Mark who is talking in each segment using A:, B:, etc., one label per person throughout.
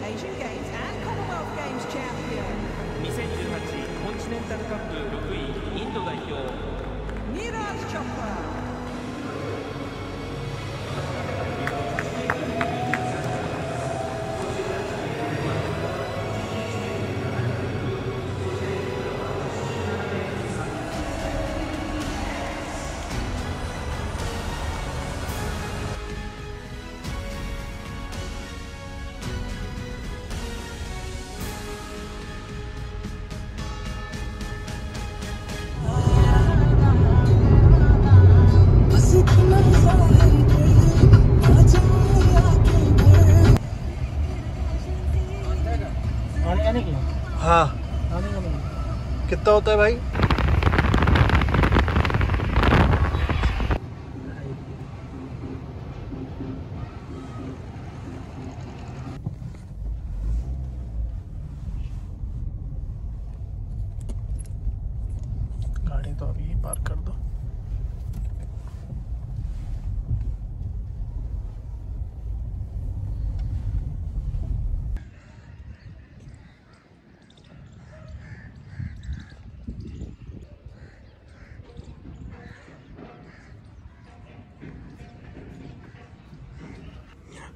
A: Asian Games and Commonwealth Games champion.
B: 2018コンチネンタルカップ6位インド代表
A: Neeraj Chopra.
C: हाँ कितना होता है भाई? गाड़ी तो अभी पार्क कर दो।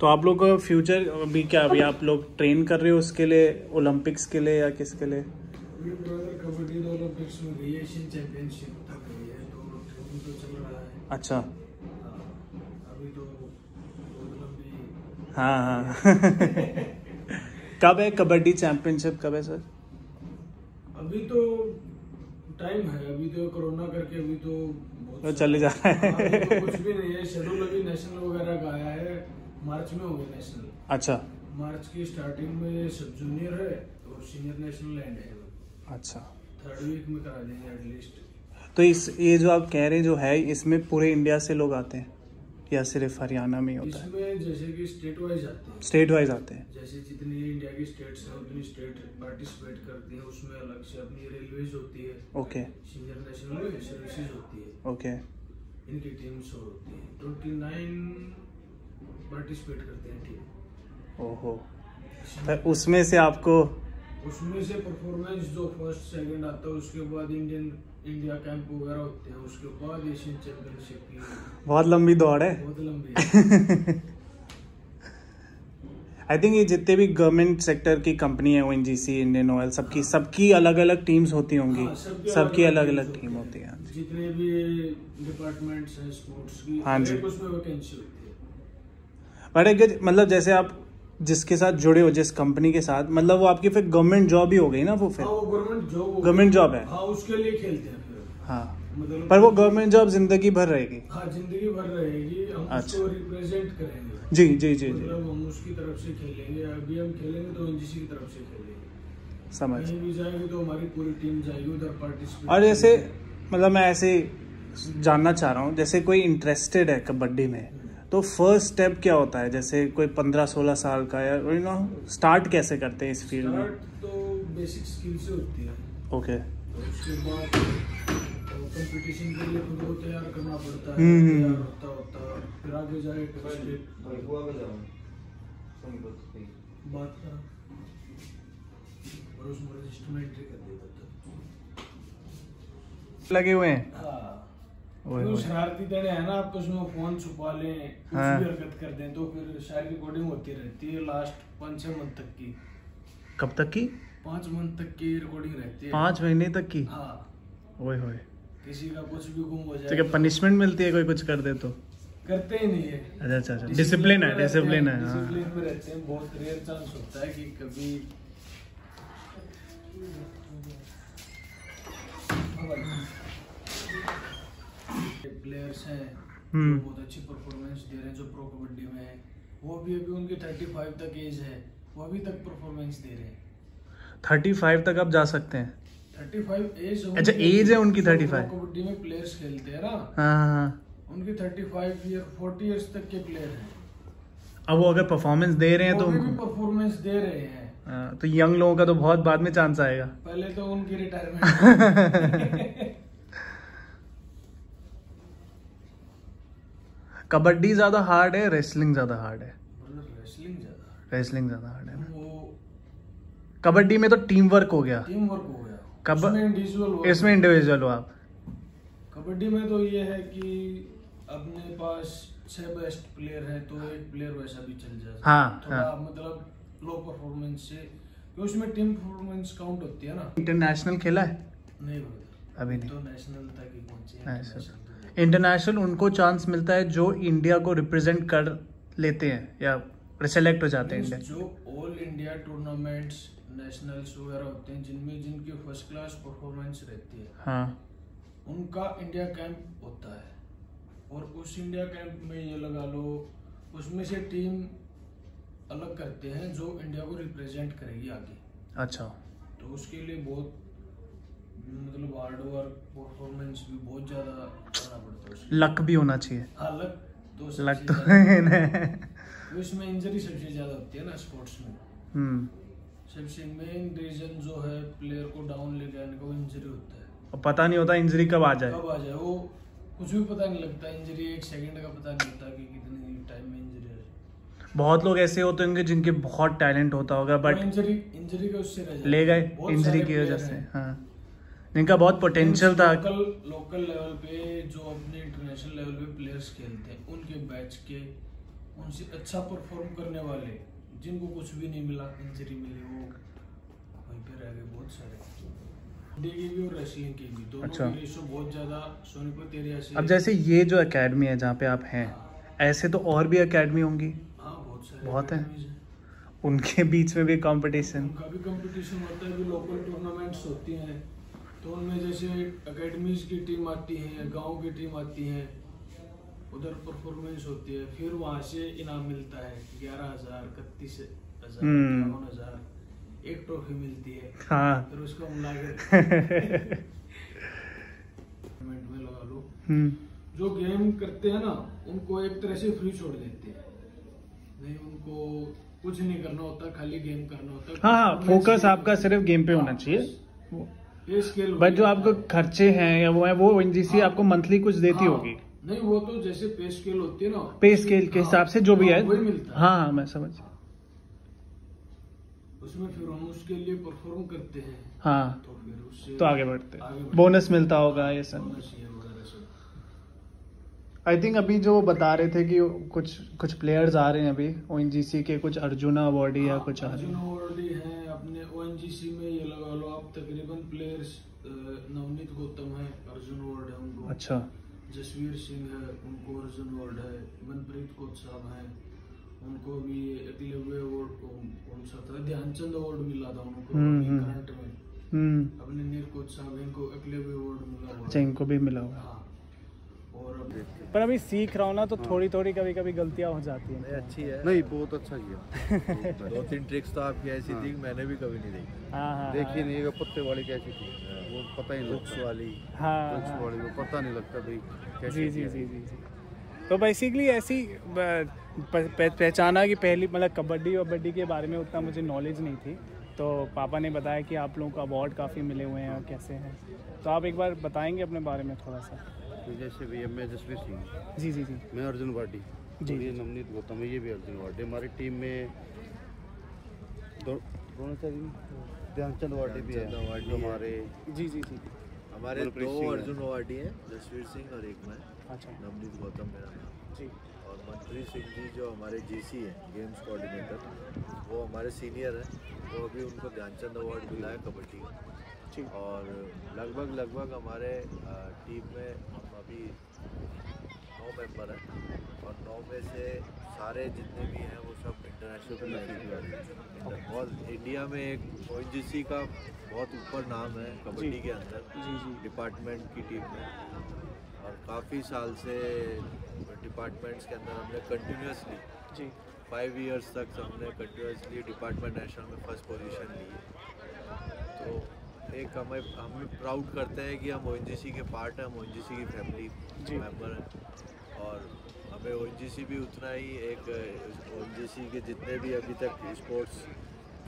C: तो आप लोग का फ्यूचर अभी क्या, अभी आप लोग ट्रेन कर रहे हो उसके लिए, ओलंपिक्स के लिए या किसके लिए?
D: कबड्डी तो ओलंपिक्स में गई है, एशियन चैंपियनशिप तक गई है, तो ट्रेनिंग तो चल रहा है।
C: अच्छा
D: अभी तो बहुत लंबी।
C: हाँ हाँ कब है कबड्डी चैंपियनशिप, कब है सर?
D: अभी तो टाइम है, अभी तो कोरोना करके अभी तो बहुत
C: चले जा रहा है।
D: अभी तो कुछ भी नहीं है, शेड्यूल अभी नेशनल वगैरह का आया है, मार्च में होगा नेशनल।
C: अच्छा
D: मार्च की स्टार्टिंग में सब जूनियर है और सीनियर नेशनल एंड है।
C: अच्छा
D: 3rd वीक में करा देंगे एटलीस्ट।
C: तो इस ये जो आप कह रहे जो है इसमें पूरे इंडिया से लोग आते हैं या सिर्फ हरियाणा में ही होता है?
D: इसमें जैसे कि स्टेट वाइज आते हैं,
C: स्टेट वाइज आते हैं।
D: जैसे जितनी इंडिया की स्टेट्स हैं उतनी स्टेट पार्टिसिपेट करती है, उसमें अलग से अपनी रेलवेज होती है।
C: ओके
D: सीनियर नेशनल सर्विसेज होती है।
C: ओके
D: इनकी टीम्स होती है, 29 पार्टिसिपेट करते हैं टीम।
C: ओहो, तो उसमें से आपको
D: उसमें से परफॉर्मेंस जो फर्स्ट सेकंड आता है, उसके बाद इंडिया कैंप वगैरह होते हैं, उसके बाद एशियन चैंपियनशिप की।
C: बहुत लंबी दौड़ है,
D: बहुत लंबी है।
C: आई थिंक ये जितने भी गवर्नमेंट सेक्टर की कंपनी है, ओएनजीसी, इंडियन ऑयल, सबकी अलग अलग टीम्स होती होंगी।
D: हाँ,
C: सबकी अलग अलग टीम होती है।
D: जितने भी डिपार्टमेंट्स हैं स्पोर्ट्स की,
C: हाँ जी,
D: उसमें वैकेंसी होती है।
C: बट मतलब जैसे आप जिसके साथ जुड़े हो, जिस कंपनी के साथ, मतलब वो आपकी फिर गवर्नमेंट जॉब ही हो गई ना? वो फिर गवर्नमेंट जॉब है।
D: हाँ, उसके लिए खेलते हैं फिर।
C: हाँ,
D: मतलब
C: पर वो गवर्नमेंट जॉब जिंदगी भर रहेगी?
D: हाँ, जिंदगी भर रहेगी। हम
C: अच्छा,
D: उसको रिप्रेजेंट करेंगे।
C: जी जी जी
D: मतलब हम उसकी तरफ से खेलेंगे। अभी हम खेलेंगे तो एनजीसी की तरफ से खेलेंगे।
C: समझ।
D: कहीं भी जाएंगे तो हमारी पूरी टीम जाएगी उधर पार्टिसिपेट।
C: और जैसे मतलब मैं ऐसे जानना चाह रहा हूँ, जैसे कोई इंटरेस्टेड है कबड्डी में, तो फर्स्ट स्टेप क्या होता है? जैसे कोई 15-16 साल का, या स्टार्ट कैसे करते हैं इस फील्ड में?
D: तो बेसिक स्किल से होती है।
C: ओके।
D: तो उसके बाद कंपटीशन के लिए खुद को तैयार करना पड़ता है, तैयार होता फिर आगे जाए बात का और उसमें रजिस्टर एंट्री कर देता।
C: लगे हुए हैं।
D: हाँ, तो शरारती तड़े है ना, आप तो उसमें फोन छुपा लें, कुछ भी हरकत कर दें तो फिर सारी रिकॉर्डिंग होती रहती है लास्ट 5-6 मंथ तक की।
C: कब तक की?
D: 5 मंथ तक की रिकॉर्डिंग रहती है।
C: 5 महीने तक की?
D: हाँ।
C: ओए होए।
D: किसी का कुछ भी गुम हो जाए
C: तो क्या पनिशमेंट मिलती है कोई कुछ कर दे तो?
D: करते ही नहीं है।
C: अच्छा, डिसिप्लिन है।
D: डिसिप्लिन में रहते हैं। बहुत रेयर चांस होता है कि कभी प्लेयर्स हैं जो बहुत अच्छी परफॉर्मेंस दे रहे हैं, जो प्रो कबड्डी में है, वो भी अभी उनकी 35 तक एज है, वो अभी तक परफॉर्मेंस दे रहे हैं।
C: 35 तक आप जा सकते हैं?
D: 35 एज।
C: अच्छा, एज है उनकी 35?
D: कबड्डी में प्लेयर्स खेलते हैं ना।
C: हाँ,
D: उनकी 35 ईयर 40 ईयर्स तक के प्लेयर हैं।
C: अब वो अगर परफॉर्मेंस दे रहे हैं तो
D: उनको परफॉर्मेंस दे रहे हैं।
C: तो यंग लोगों का तो बहुत बाद में चांस आएगा।
D: पहले तो उनकी रिटायरमेंट।
C: कबड्डी ज्यादा हार्ड है, रेसलिंग ज्यादा हार्ड है?
D: रेसलिंग ज्यादा हार्ड
C: रेसलिंग ज़्यादा हार्ड है ना।
D: वो
C: कबड्डी में तो टीम वर्क हो गया,
D: टीम वर्क हो गया,
C: इसमें इंडिविजुअल हो आप।
D: कबड्डी में तो ये है कि अपने पास 6 बेस्ट प्लेयर है तो एक प्लेयर वैसा भी चल जाए।
C: हाँ,
D: थोड़ा
C: हाँ।
D: मतलब लो परफॉर्मेंस से, तो उसमें टीम परफॉर्मेंस काउंट होती है ना।
C: इंटरनेशनल खेला है?
D: नहीं brother,
C: अभी नहीं।
D: तो नेशनल तक ही पहुंचे हैं।
C: नेशनल इंटरनेशनल उनको चांस मिलता है जो इंडिया को रिप्रेजेंट कर लेते हैं या सेलेक्ट हो जाते हैं इंडिया।
D: जो ऑल इंडिया टूर्नामेंट्स नेशनल्स वगैरह होते हैं जिनमें जिनकी फर्स्ट क्लास परफॉर्मेंस रहती है,
C: हाँ,
D: उनका इंडिया कैंप होता है। और उस इंडिया कैंप में ये लगा लो उसमें से टीम अलग करते हैं जो इंडिया को रिप्रेजेंट करेगी आगे।
C: अच्छा।
D: तो उसके लिए बहुत मतलब हार्ड वर्क, परफॉर्मेंस भी बहुत ज्यादा करना पड़ता है उसमें।
C: लक भी होना चाहिए।
D: हाँ, लक तो
C: लक
D: सबसे
C: तो
D: ज्यादा-
C: है।
D: तो इसमें इंजरी सबसे ज्यादा होती है ना स्पोर्ट्स में। सबसे मेन रीजन जो है प्लेयर को डाउन ले जाने का, वो इंजरी होता है।
C: और पता नहीं होता इंजरी कब आ जाए।
D: कब आ जाए वो कुछ भी पता नहीं लगता। इंजरी 1 सेकंड का पता नहीं होता कि कितने टाइम में इंजरी है।
C: बहुत लोग ऐसे होते होंगे जिनके बहुत टैलेंट होता होगा बट
D: इंजरी का उससे रह जाते
C: ले गए
D: हैं। बहुत
C: इंजरी
D: सारे
C: की वजह
D: player
C: से।
D: हैं।
C: हाँ, जिनका बहुत पोटेंशियल था।
D: लोकल लेवल पे जो अपने इंटरनेशनल लेवल पे प्लेयर्स खेलते हैं उनके बैच के, उनसे अच्छा परफॉर्म करने वाले जिनको कुछ भी नहीं मिला, इंजरी मिली, वो वहीं पे रह गए बहुत सारे। कबड्डी की भी और रेसलिंग की भी, दोनों
C: अच्छा।
D: की रेशो बहुत ज्यादा सोनीपत एरिया से।
C: अब जैसे ये जो एकेडमी है जहाँ पे आप हैं, ऐसे तो और भी एकेडमी होंगी,
D: हाँ बहुत सारे
C: बहुत हैं।
D: academies हैं।
C: उनके बीच में भी कंपटीशन।
D: उनका भी कंपटीशन होता है, भी लोकल टूर्नामेंट्स होती हैं तो उनमें जैसे एकेडमीज की टीम आती है, गांव की टीम आती है, उधर परफॉर्मेंस होती है, फिर वहां से इनाम मिलता है 11,000, 31,000, 51,000, एक ट्रॉफी मिलती है।
C: हाँ।
D: फिर उसको हम लाकर में लगा लो। जो गेम करते हैं ना उनको एक तरह से फ्री छोड़ देते हैं, नहीं उनको कुछ नहीं करना होता, खाली गेम करना होता है।
C: हाँ, फोकस आपका सिर्फ गेम पे होना चाहिए।
D: ये स्केल
C: बट जो आपको खर्चे हैं या वो है, वो एनजीसी आपको मंथली कुछ देती होगी।
D: नहीं, वो तो जैसे पे स्केल होती है ना,
C: पे स्केल के हिसाब से जो भी है
D: वही मिलता है।
C: हाँ, मैं समझ।
D: उसमें फिर हम उसके लिए परफॉर्म करते हैं,
C: हाँ,
D: तो फिर उससे
C: तो आगे बढ़ते बोनस मिलता होगा ये सब।
D: बोनस ये वगैरह सब।
C: आई थिंक अभी जो बता रहे थे कि कुछ प्लेयर्स आ रहे हैं अभी ओएनजीसी के, कुछ अर्जुना अवार्डी या कुछ आ रहे
D: अर्जुन
C: हैं।
D: अवार्डी हैं अपने ओएनजीसी में, ये लगा लो आप तकरीबन प्लेयर्स। नवनीत गौतम है, अर्जुन अवार्ड है उनको।
C: अच्छा।
D: जसवीर सिंह है, उनको अर्जुन अवार्ड है। मनप्रीत कोच साहब हैं, उनको भी एकलव्य अवार्ड, कौन सा था, ध्यानचंद अवार्ड मिला था उनको करंट में। अपने नीर कोच साहब इनको एकलव्य अवार्ड मिला हुआ।
C: अच्छा, इनको भी मिला होगा।
D: हाँ, और
C: पर अभी सीख रहा हूँ ना, तो थोड़ी थोड़ी कभी कभी गलतियाँ हो जाती हैं।
E: अच्छी है, नहीं बहुत अच्छा किया। 2-3 ट्रिक्स तो आपकी ऐसी थी कि मैंने भी कभी नहीं देखी।
C: हाँ,
E: देखी नहीं है। पत्ते वाली कैसी थी वो पता ही नहीं, लुक्स वाली,
C: हाँ,
E: लुक्स वाली वो पता नहीं लगता भाई कैसे
C: जी जी
E: किया।
C: जी जी जी। तो बेसिकली ऐसी पहचाना कि पहली मतलब कबड्डी के बारे में उतना मुझे नॉलेज नहीं थी, तो पापा ने बताया कि आप लोगों को अवार्ड काफ़ी मिले हुए हैं और कैसे हैं, तो आप एक बार बताएंगे अपने बारे में थोड़ा सा।
E: तो जैसे भैया मैं जसवीर सिंह,
C: जी जी जी
E: मैं अर्जुन वाडी
C: जी।
E: और ये नवनीत गौतम है, ये भी अर्जुन वाडी। हमारी टीम में दोनों ध्यानचंद वाडी भी है जो हमारे।
C: जी जी जी।
F: हमारे
E: मनप्रीत
F: 2
E: सिंह है।
F: अर्जुन अवार्डी हैं, जसवीर सिंह और एक मैं,
C: अच्छा।
F: नवनीत गौतम मेरा नाम।
C: जी।
F: और मनप्रीत सिंह जी जो हमारे जीसी हैं, गेम्स कोऑर्डिनेटर, वो हमारे सीनियर हैं। वो अभी उनको ध्यानचंद अवार्ड मिला है कबड्डी का।
C: जी।
F: और लगभग हमारे टीम में हम अभी 9 मेंबर हैं और 9 में से सारे जितने भी हैं वो सब इंटरनेशनल प्लेयर। और इंडिया में एक ओएनजीसी का बहुत ऊपर नाम है कबड्डी के अंदर,
C: जी जी।
F: डिपार्टमेंट की टीम में। और काफ़ी साल से डिपार्टमेंट्स के अंदर हमने कंटिन्यूसली
C: जी
F: 5 इयर्स तक हमने कंटिन्यूसली डिपार्टमेंट नेशनल में फर्स्ट पोजीशन ली है। तो एक हमें प्राउड करते हैं कि हम ओएनजीसी के पार्ट हैं, हम ओएनजीसी की फैमिली मेंबर हैं। और हमें ओएनजीसी भी उतना ही एक ओएनजीसी के जितने भी अभी तक स्पोर्ट्स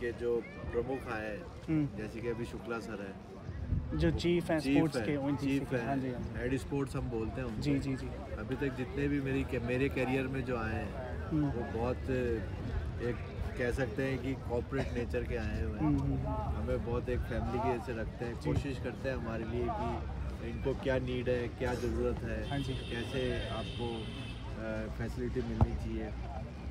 F: के जो प्रमुख आए हैं, जैसे कि अभी शुक्ला सर है
C: जो चीफ हैं स्पोर्ट्स के ओएनजीसी
F: चीफ
C: के। हाँ जी
F: है,
C: हाँ जी।
F: हेड स्पोर्ट्स हम बोलते हैं उनको।
C: जी जी जी।
F: अभी तक जितने भी मेरे करियर में जो आए हैं वो बहुत एक कह सकते हैं कि कॉर्पोरेट नेचर के आए हुए हैं। हमें बहुत एक फैमिली के जैसे रखते हैं, कोशिश करते हैं हमारे लिए कि इनको क्या नीड है, क्या ज़रूरत है, कैसे आपको फैसिलिटी मिलनी चाहिए,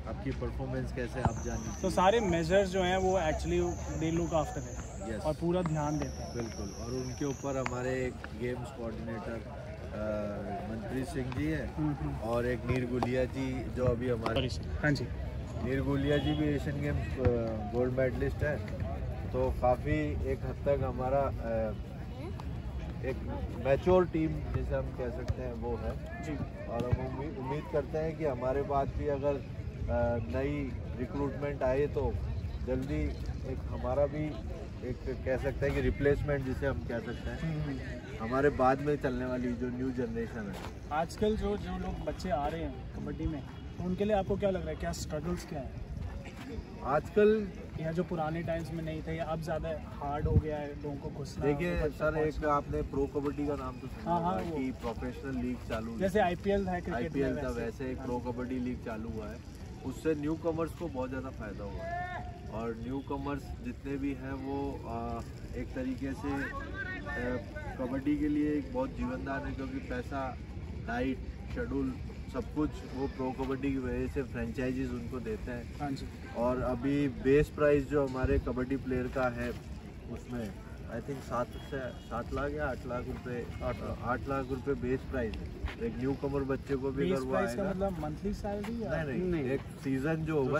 F: आपकी परफॉर्मेंस कैसे आप जानी चाहिए।
C: तो सारे मेजर्स जो हैं वो एक्चुअली दे लुक आफ्टर है
F: Yes.
C: और पूरा ध्यान देते हैं।
F: बिल्कुल, और उनके ऊपर हमारे एक गेम्स कोऑर्डिनेटर मनप्रीत सिंह जी हैं और एक नीर गुलिया जी जो अभी हमारे
C: हाँ जी,
F: नीर गुलिया जी भी एशियन गेम्स गोल्ड मेडलिस्ट है। तो काफ़ी एक हद तक हमारा एक मैच्योर टीम जिसे हम कह सकते हैं वो है
C: जी।
F: और हम उम्मीद करते हैं कि हमारे बाद भी अगर नई रिक्रूटमेंट आए तो जल्दी एक हमारा भी एक कह सकते हैं कि रिप्लेसमेंट जिसे हम कह सकते हैं हमारे बाद में चलने वाली जो न्यू जनरेशन है।
C: आजकल जो लोग बच्चे आ रहे हैं कबड्डी में, तो उनके लिए आपको क्या लग रहा है, क्या स्ट्रगल्स क्या है
F: आजकल?
C: या जो पुराने टाइम्स में नहीं थे या अब ज़्यादा हार्ड हो गया है लोगों को घुसना?
F: देखिए सर, एक आपने प्रो कबड्डी का नाम तो सुना
C: हाँ,
F: होगा कि प्रोफेशनल लीग चालू,
C: जैसे आईपीएल है क्रिकेट
F: आईपीएल का वैसे एक प्रो कबड्डी लीग चालू हुआ है। उससे न्यू कमर्स को बहुत ज़्यादा फ़ायदा हुआ है और न्यू कमर्स जितने भी हैं वो एक तरीके से कबड्डी के लिए एक बहुत जीवनदान है, क्योंकि पैसा, डाइट, शेड्यूल सब कुछ वो प्रो कबड्डी की वजह से फ्रेंचाइजीज उनको देते हैं।
C: हाँ जी।
F: और अभी बेस प्राइस जो हमारे कबड्डी प्लेयर का है उसमें आई थिंक 7 लाख या 8 लाख रुपए, 8 लाख रुपए बेस प्राइस है। एक न्यू कमर बच्चे को भी अगर वो आएगा,
C: मतलब मंथली सैलरी?
F: नहीं, एक सीजन जो होगा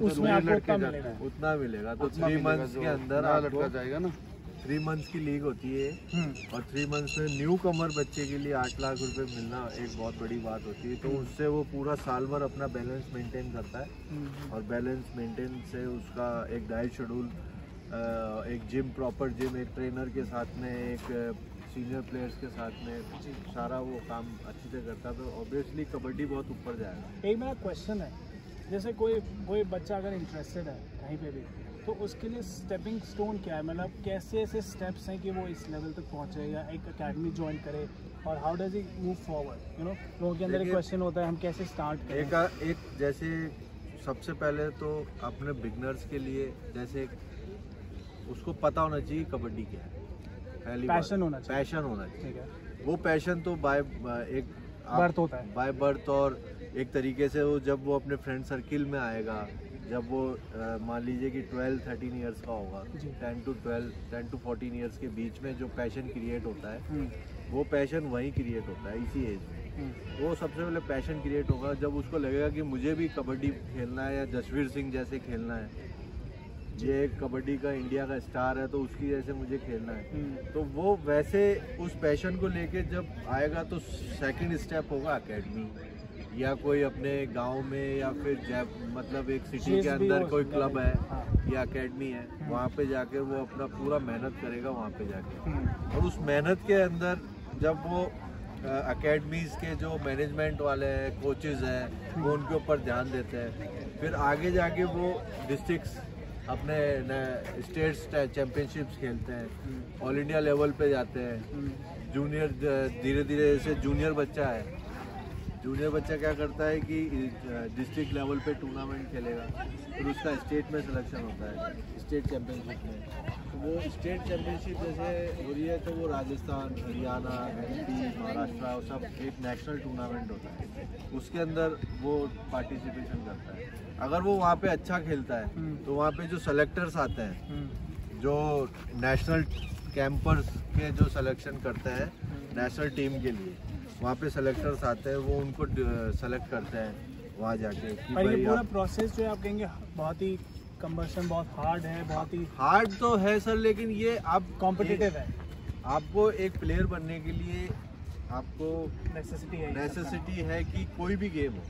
C: उसमें आपको
F: उतना मिलेगा। तो 3 मंथ्स के अंदर आपको
E: जाएगा ना।
F: 3 मंथ्स की लीग होती है और 3 मंथ्स में न्यू कमर बच्चे के लिए 8 लाख रुपए मिलना एक बहुत बड़ी बात होती है। तो उससे वो पूरा साल भर अपना बैलेंस मेंटेन करता है और बैलेंस मेंटेन से उसका एक डाइट शेड्यूल, एक जिम, प्रॉपर जिम, एक ट्रेनर के साथ में, एक सीनियर प्लेयर्स के साथ में सारा वो काम अच्छी से करता है। तो ऑब्वियसली कबड्डी बहुत ऊपर जाएगा।
C: एक मेरा क्वेश्चन है, जैसे कोई बच्चा अगर इंटरेस्टेड है कहीं पे भी, तो उसके लिए स्टेपिंग स्टोन क्या है? मतलब कैसे ऐसे स्टेप्स हैं कि वो इस लेवल तक पहुँचे या एक अकेडमी ज्वाइन करे, और how does he move forward? लोगों के अंदर एक क्वेश्चन होता है, हम कैसे स्टार्ट करें?
F: एक जैसे सबसे पहले तो अपने बिगनर्स के लिए जैसे उसको पता होना चाहिए कबड्डी क्या है। पहली
C: पैशन होना चाहिए।
F: पैशन होना चाहिए।
C: ठीक है।
F: वो पैशन तो बाय एक
C: बर्थ होता है,
F: बाय बर्थ, और एक तरीके से वो जब वो अपने फ्रेंड सर्किल में आएगा, जब वो मान लीजिए कि 12-13 इयर्स का होगा, 10 to 14 इयर्स के बीच में जो पैशन क्रिएट होता है वो पैशन वहीं क्रिएट होता है इसी एज में। वो सबसे पहले पैशन क्रिएट होगा जब उसको लगेगा कि मुझे भी कबड्डी खेलना है या जसवीर सिंह जैसे खेलना है, ये कबड्डी का इंडिया का स्टार है तो उसकी जैसे मुझे खेलना है। तो वो वैसे उस पैशन को लेके जब आएगा तो सेकंड स्टेप होगा एकेडमी, या कोई अपने गांव में या फिर मतलब एक सिटी के अंदर कोई क्लब है या एकेडमी है, वहाँ पे जाके वो अपना पूरा मेहनत करेगा वहाँ पे जाके। और उस मेहनत के अंदर जब वो एकेडमीज़ के जो मैनेजमेंट वाले हैं, कोचेज़ हैं, वो उनके ऊपर ध्यान देते हैं, फिर आगे जाके वो डिस्ट्रिक्ट्स अपने स्टेट्स चैम्पियनशिप्स खेलते हैं, ऑल इंडिया लेवल पे जाते हैं। जूनियर धीरे धीरे जैसे जूनियर बच्चा है, जूनियर बच्चा क्या करता है कि डिस्ट्रिक्ट लेवल पे टूर्नामेंट खेलेगा, फिर उसका स्टेट में सिलेक्शन होता है, स्टेट चैम्पियनशिप में। तो वो स्टेट चैम्पियनशिप जैसे हो रही है तो वो राजस्थान, हरियाणा, MP, महाराष्ट्र और सब एक नेशनल टूर्नामेंट होता है, उसके अंदर वो पार्टिसिपेशन करता है। अगर वो वहाँ पे अच्छा खेलता है तो वहाँ पे जो सेलेक्टर्स आते हैं, जो नेशनल कैंपर्स के जो सिलेक्शन करते हैं नेशनल टीम के लिए, वहाँ पे सेलेक्टर्स आते हैं, वो उनको सेलेक्ट करते हैं वहाँ जाके।
C: और ये पूरा प्रोसेस जो है आप कहेंगे बहुत ही कम्बर्सन, बहुत हार्ड है? बहुत ही
F: हार्ड तो है सर, लेकिन ये आप
C: कॉम्पिटिटिव है।
F: आपको एक प्लेयर बनने के लिए आपको
C: नेसेसिटी
F: है कि कोई भी गेम हो,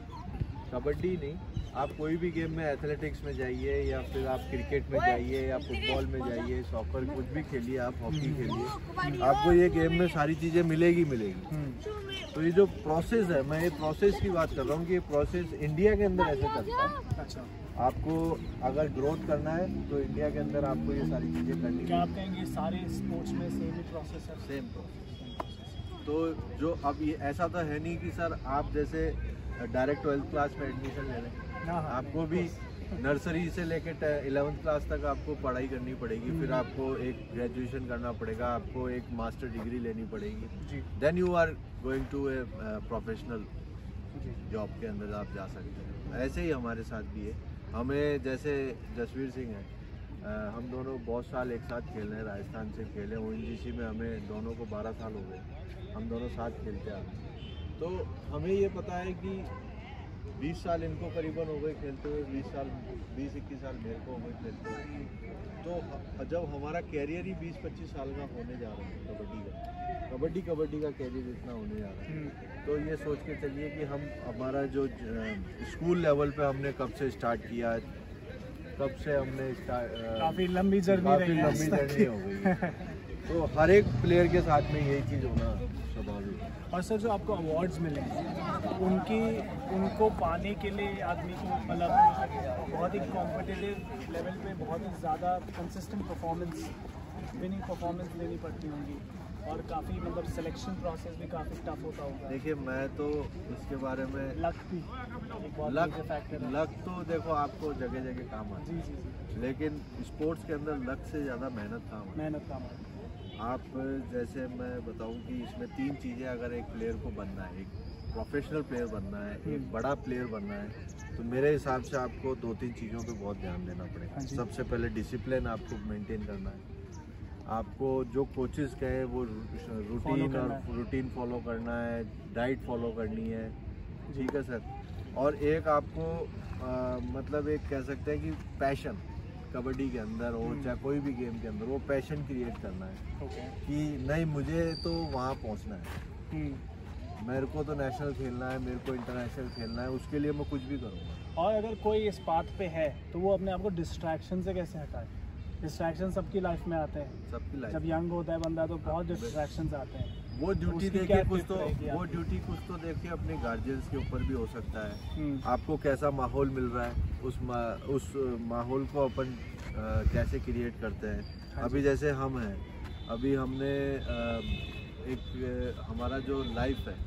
F: कबड्डी नहीं, आप कोई भी गेम में, एथलेटिक्स में जाइए या फिर आप क्रिकेट में जाइए या फुटबॉल में जाइए, सॉकर कुछ भी खेलिए, आप हॉकी खेलिए, आपको ये गेम में सारी चीज़ें मिलेगी। तो ये जो प्रोसेस है, मैं ये प्रोसेस की बात कर रहा हूँ कि ये प्रोसेस इंडिया के अंदर ऐसे चलता है।
C: अच्छा,
F: आपको अगर ग्रोथ करना है तो इंडिया के अंदर आपको ये सारी चीज़ें करनी
C: क्या आप कहेंगे सारे स्पोर्ट्स में सेम ही प्रोसेस है?
F: Same process. तो जो अब ये ऐसा तो है नहीं कि सर आप जैसे डायरेक्ट 12th क्लास में एडमिशन ले लें, आपको भी नर्सरी से लेकर 11th क्लास तक आपको पढ़ाई करनी पड़ेगी, फिर आपको एक ग्रेजुएशन करना पड़ेगा, आपको एक मास्टर डिग्री लेनी पड़ेगी, then you are going to a professional job के अंदर आप जा सकते हैं। ऐसे ही हमारे साथ भी है। हमें जैसे जसवीर सिंह है, हम दोनों बहुत साल एक साथ खेल रहे हैं, राजस्थान से खेले, ONGC में हमें दोनों को 12 साल हो गए, हम दोनों साथ खेलते आ रहे। तो हमें ये पता है कि 20 साल इनको करीबन हो गए खेलते हुए, 20-21 साल मेरे को हो गए खेलते हुए। तो जब हमारा कैरियर ही 20-25 साल का होने जा रहा है कबड्डी का कैरियर इतना होने जा रहा है, तो ये सोच के चलिए कि हम हमारा जो स्कूल लेवल पे हमने कब से स्टार्ट किया, कब से हमने
C: काफ़ी लंबी जर्नी हो
F: गई है। तो हर एक प्लेयर के साथ में यही चीज़ होना स्वाभाविक है।
C: और सर जो आपको अवार्ड्स मिले उनको पाने के लिए आदमी को मतलब बहुत ही कॉम्पिटिटिव लेवल पे बहुत ही ज़्यादा कंसिस्टेंट विनिंग परफॉर्मेंस देनी पड़ती होंगी, और काफ़ी मतलब सिलेक्शन प्रोसेस भी काफ़ी टफ होता होगा।
F: देखिए मैं तो इसके बारे में
C: लक भी एक बहुत बड़ा फैक्टर है।
F: लक तो देखो आपको जगह जगह काम आता है,
C: जी।
F: लेकिन स्पोर्ट्स के अंदर लक से ज़्यादा मेहनत काम है। आप जैसे मैं बताऊं कि इसमें 3 चीज़ें, अगर एक प्लेयर को बनना है, एक प्रोफेशनल प्लेयर बनना है, एक बड़ा प्लेयर बनना है, तो मेरे हिसाब से आपको 2-3 चीज़ों पे बहुत ध्यान देना पड़ेगा। सबसे पहले डिसिप्लिन आपको मेंटेन करना है, आपको जो कोचेस कहे वो रूटीन फॉलो करना है, डाइट फॉलो करनी है, ठीक है सर। और एक आपको मतलब एक कह सकते हैं कि पैशन कबड्डी के अंदर हो, चाहे कोई भी गेम के अंदर, वो पैशन क्रिएट करना है कि नहीं मुझे तो वहाँ पहुँचना है, मेरे को तो नेशनल खेलना है, मेरे को इंटरनेशनल खेलना है, उसके लिए मैं कुछ भी करूँगा।
C: और अगर कोई इस बात पे है तो वो अपने आप को डिस्ट्रैक्शन से कैसे हटाए? डिस्ट्रैक्शन सबकी लाइफ में आते हैं,
F: सबकी लाइफ
C: जब यंग होता है बंदा तो बहुत डिस्ट्रैक्शंस आते हैं।
F: वो ड्यूटी देखिए कुछ तो देखिए अपने गार्जियंस के ऊपर भी हो सकता है, आपको कैसा माहौल मिल रहा है, उस माहौल को अपन कैसे क्रिएट करते हैं। अभी जैसे हम हैं, अभी हमने एक हमारा जो लाइफ है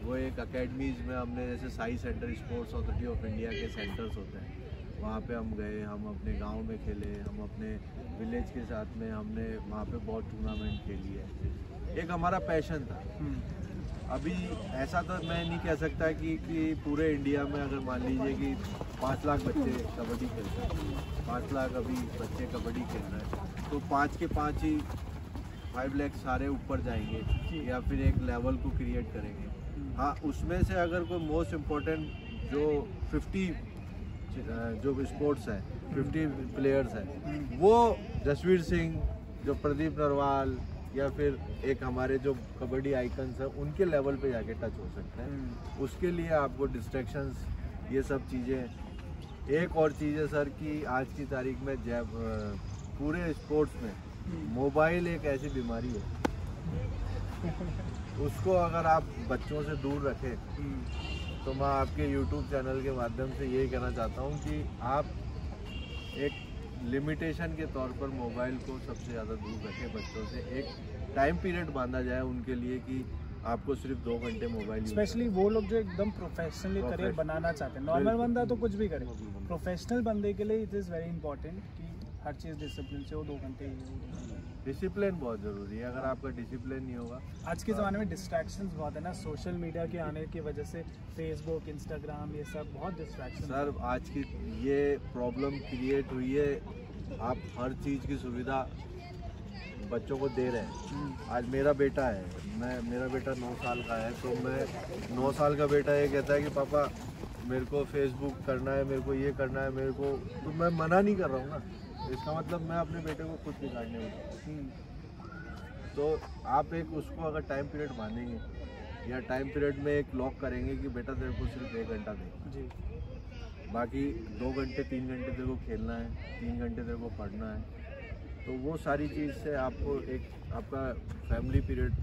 F: वो एक अकेडमीज़ में हमने जैसे SAI centre sports authority of India के सेंटर्स होते हैं, वहाँ पे हम गए, हम अपने गांव में खेले, हम अपने विलेज के साथ में हमने वहाँ पे बहुत टूर्नामेंट खेली है। एक हमारा पैशन था। अभी ऐसा तो मैं नहीं कह सकता कि पूरे इंडिया में अगर मान लीजिए कि 5 लाख बच्चे कबड्डी खेलते हैं, 5 लाख अभी बच्चे कबड्डी खेल रहे हैं, तो 5 के 5 ही 5 लाख सारे ऊपर जाएंगे या फिर एक लेवल को क्रिएट करेंगे। हाँ, उसमें से अगर कोई मोस्ट इम्पोर्टेंट जो 50 जो स्पोर्ट्स है, 50 प्लेयर्स हैं, वो जसवीर सिंह, जो प्रदीप नरवाल, या फिर एक हमारे जो कबड्डी आइकन्स हैं, उनके लेवल पे जाके टच हो सकते हैं। उसके लिए आपको डिस्ट्रैक्शंस, ये सब चीज़ें। एक और चीज़ है सर कि आज की तारीख में जब पूरे स्पोर्ट्स में मोबाइल एक ऐसी बीमारी है, उसको अगर आप बच्चों से दूर रखें, तो मैं आपके YouTube चैनल के माध्यम से यही कहना चाहता हूँ कि आप एक लिमिटेशन के तौर पर मोबाइल को सबसे ज़्यादा दूर रखें बच्चों से। एक टाइम पीरियड बांधा जाए उनके लिए कि आपको सिर्फ 2 घंटे मोबाइल,
C: स्पेशली वो लोग जो एकदम प्रोफेशनली करियर बनाना चाहते हैं। नॉर्मल बंदा तो कुछ भी करे, प्रोफेशनल बंदे के लिए इट इज़ वेरी इंपॉर्टेंट कि हर चीज़ डिसिप्लिन से हो। 2 घंटे
F: डिसिप्लिन बहुत ज़रूरी है। अगर आपका डिसिप्लिन नहीं होगा,
C: आज के ज़माने में डिस्ट्रैक्शंस बहुत है ना, सोशल मीडिया के आने की वजह से फेसबुक, इंस्टाग्राम, ये सब बहुत डिस्ट्रैक्शन।
F: सर आज की ये प्रॉब्लम क्रिएट हुई है, आप हर चीज़ की सुविधा बच्चों को दे रहे हैं। आज मेरा बेटा है, मेरा बेटा 9 साल का है, तो मैं 9 साल का बेटा ये कहता है कि पापा मेरे को फेसबुक करना है, मेरे को ये करना है, मेरे को, तो मैं मना नहीं कर रहा हूँ ना, इसका मतलब मैं अपने बेटे को खुद बिगाड़ने वाला। तो आप एक उसको अगर टाइम पीरियड बांधेंगे या टाइम पीरियड में एक लॉक करेंगे कि बेटा तेरे को सिर्फ 1 घंटा दे, बाकी 2 घंटे 3 घंटे तेरे को खेलना है, 3 घंटे तेरे को पढ़ना है, तो वो सारी चीज़ से आपको एक आपका फैमिली पीरियड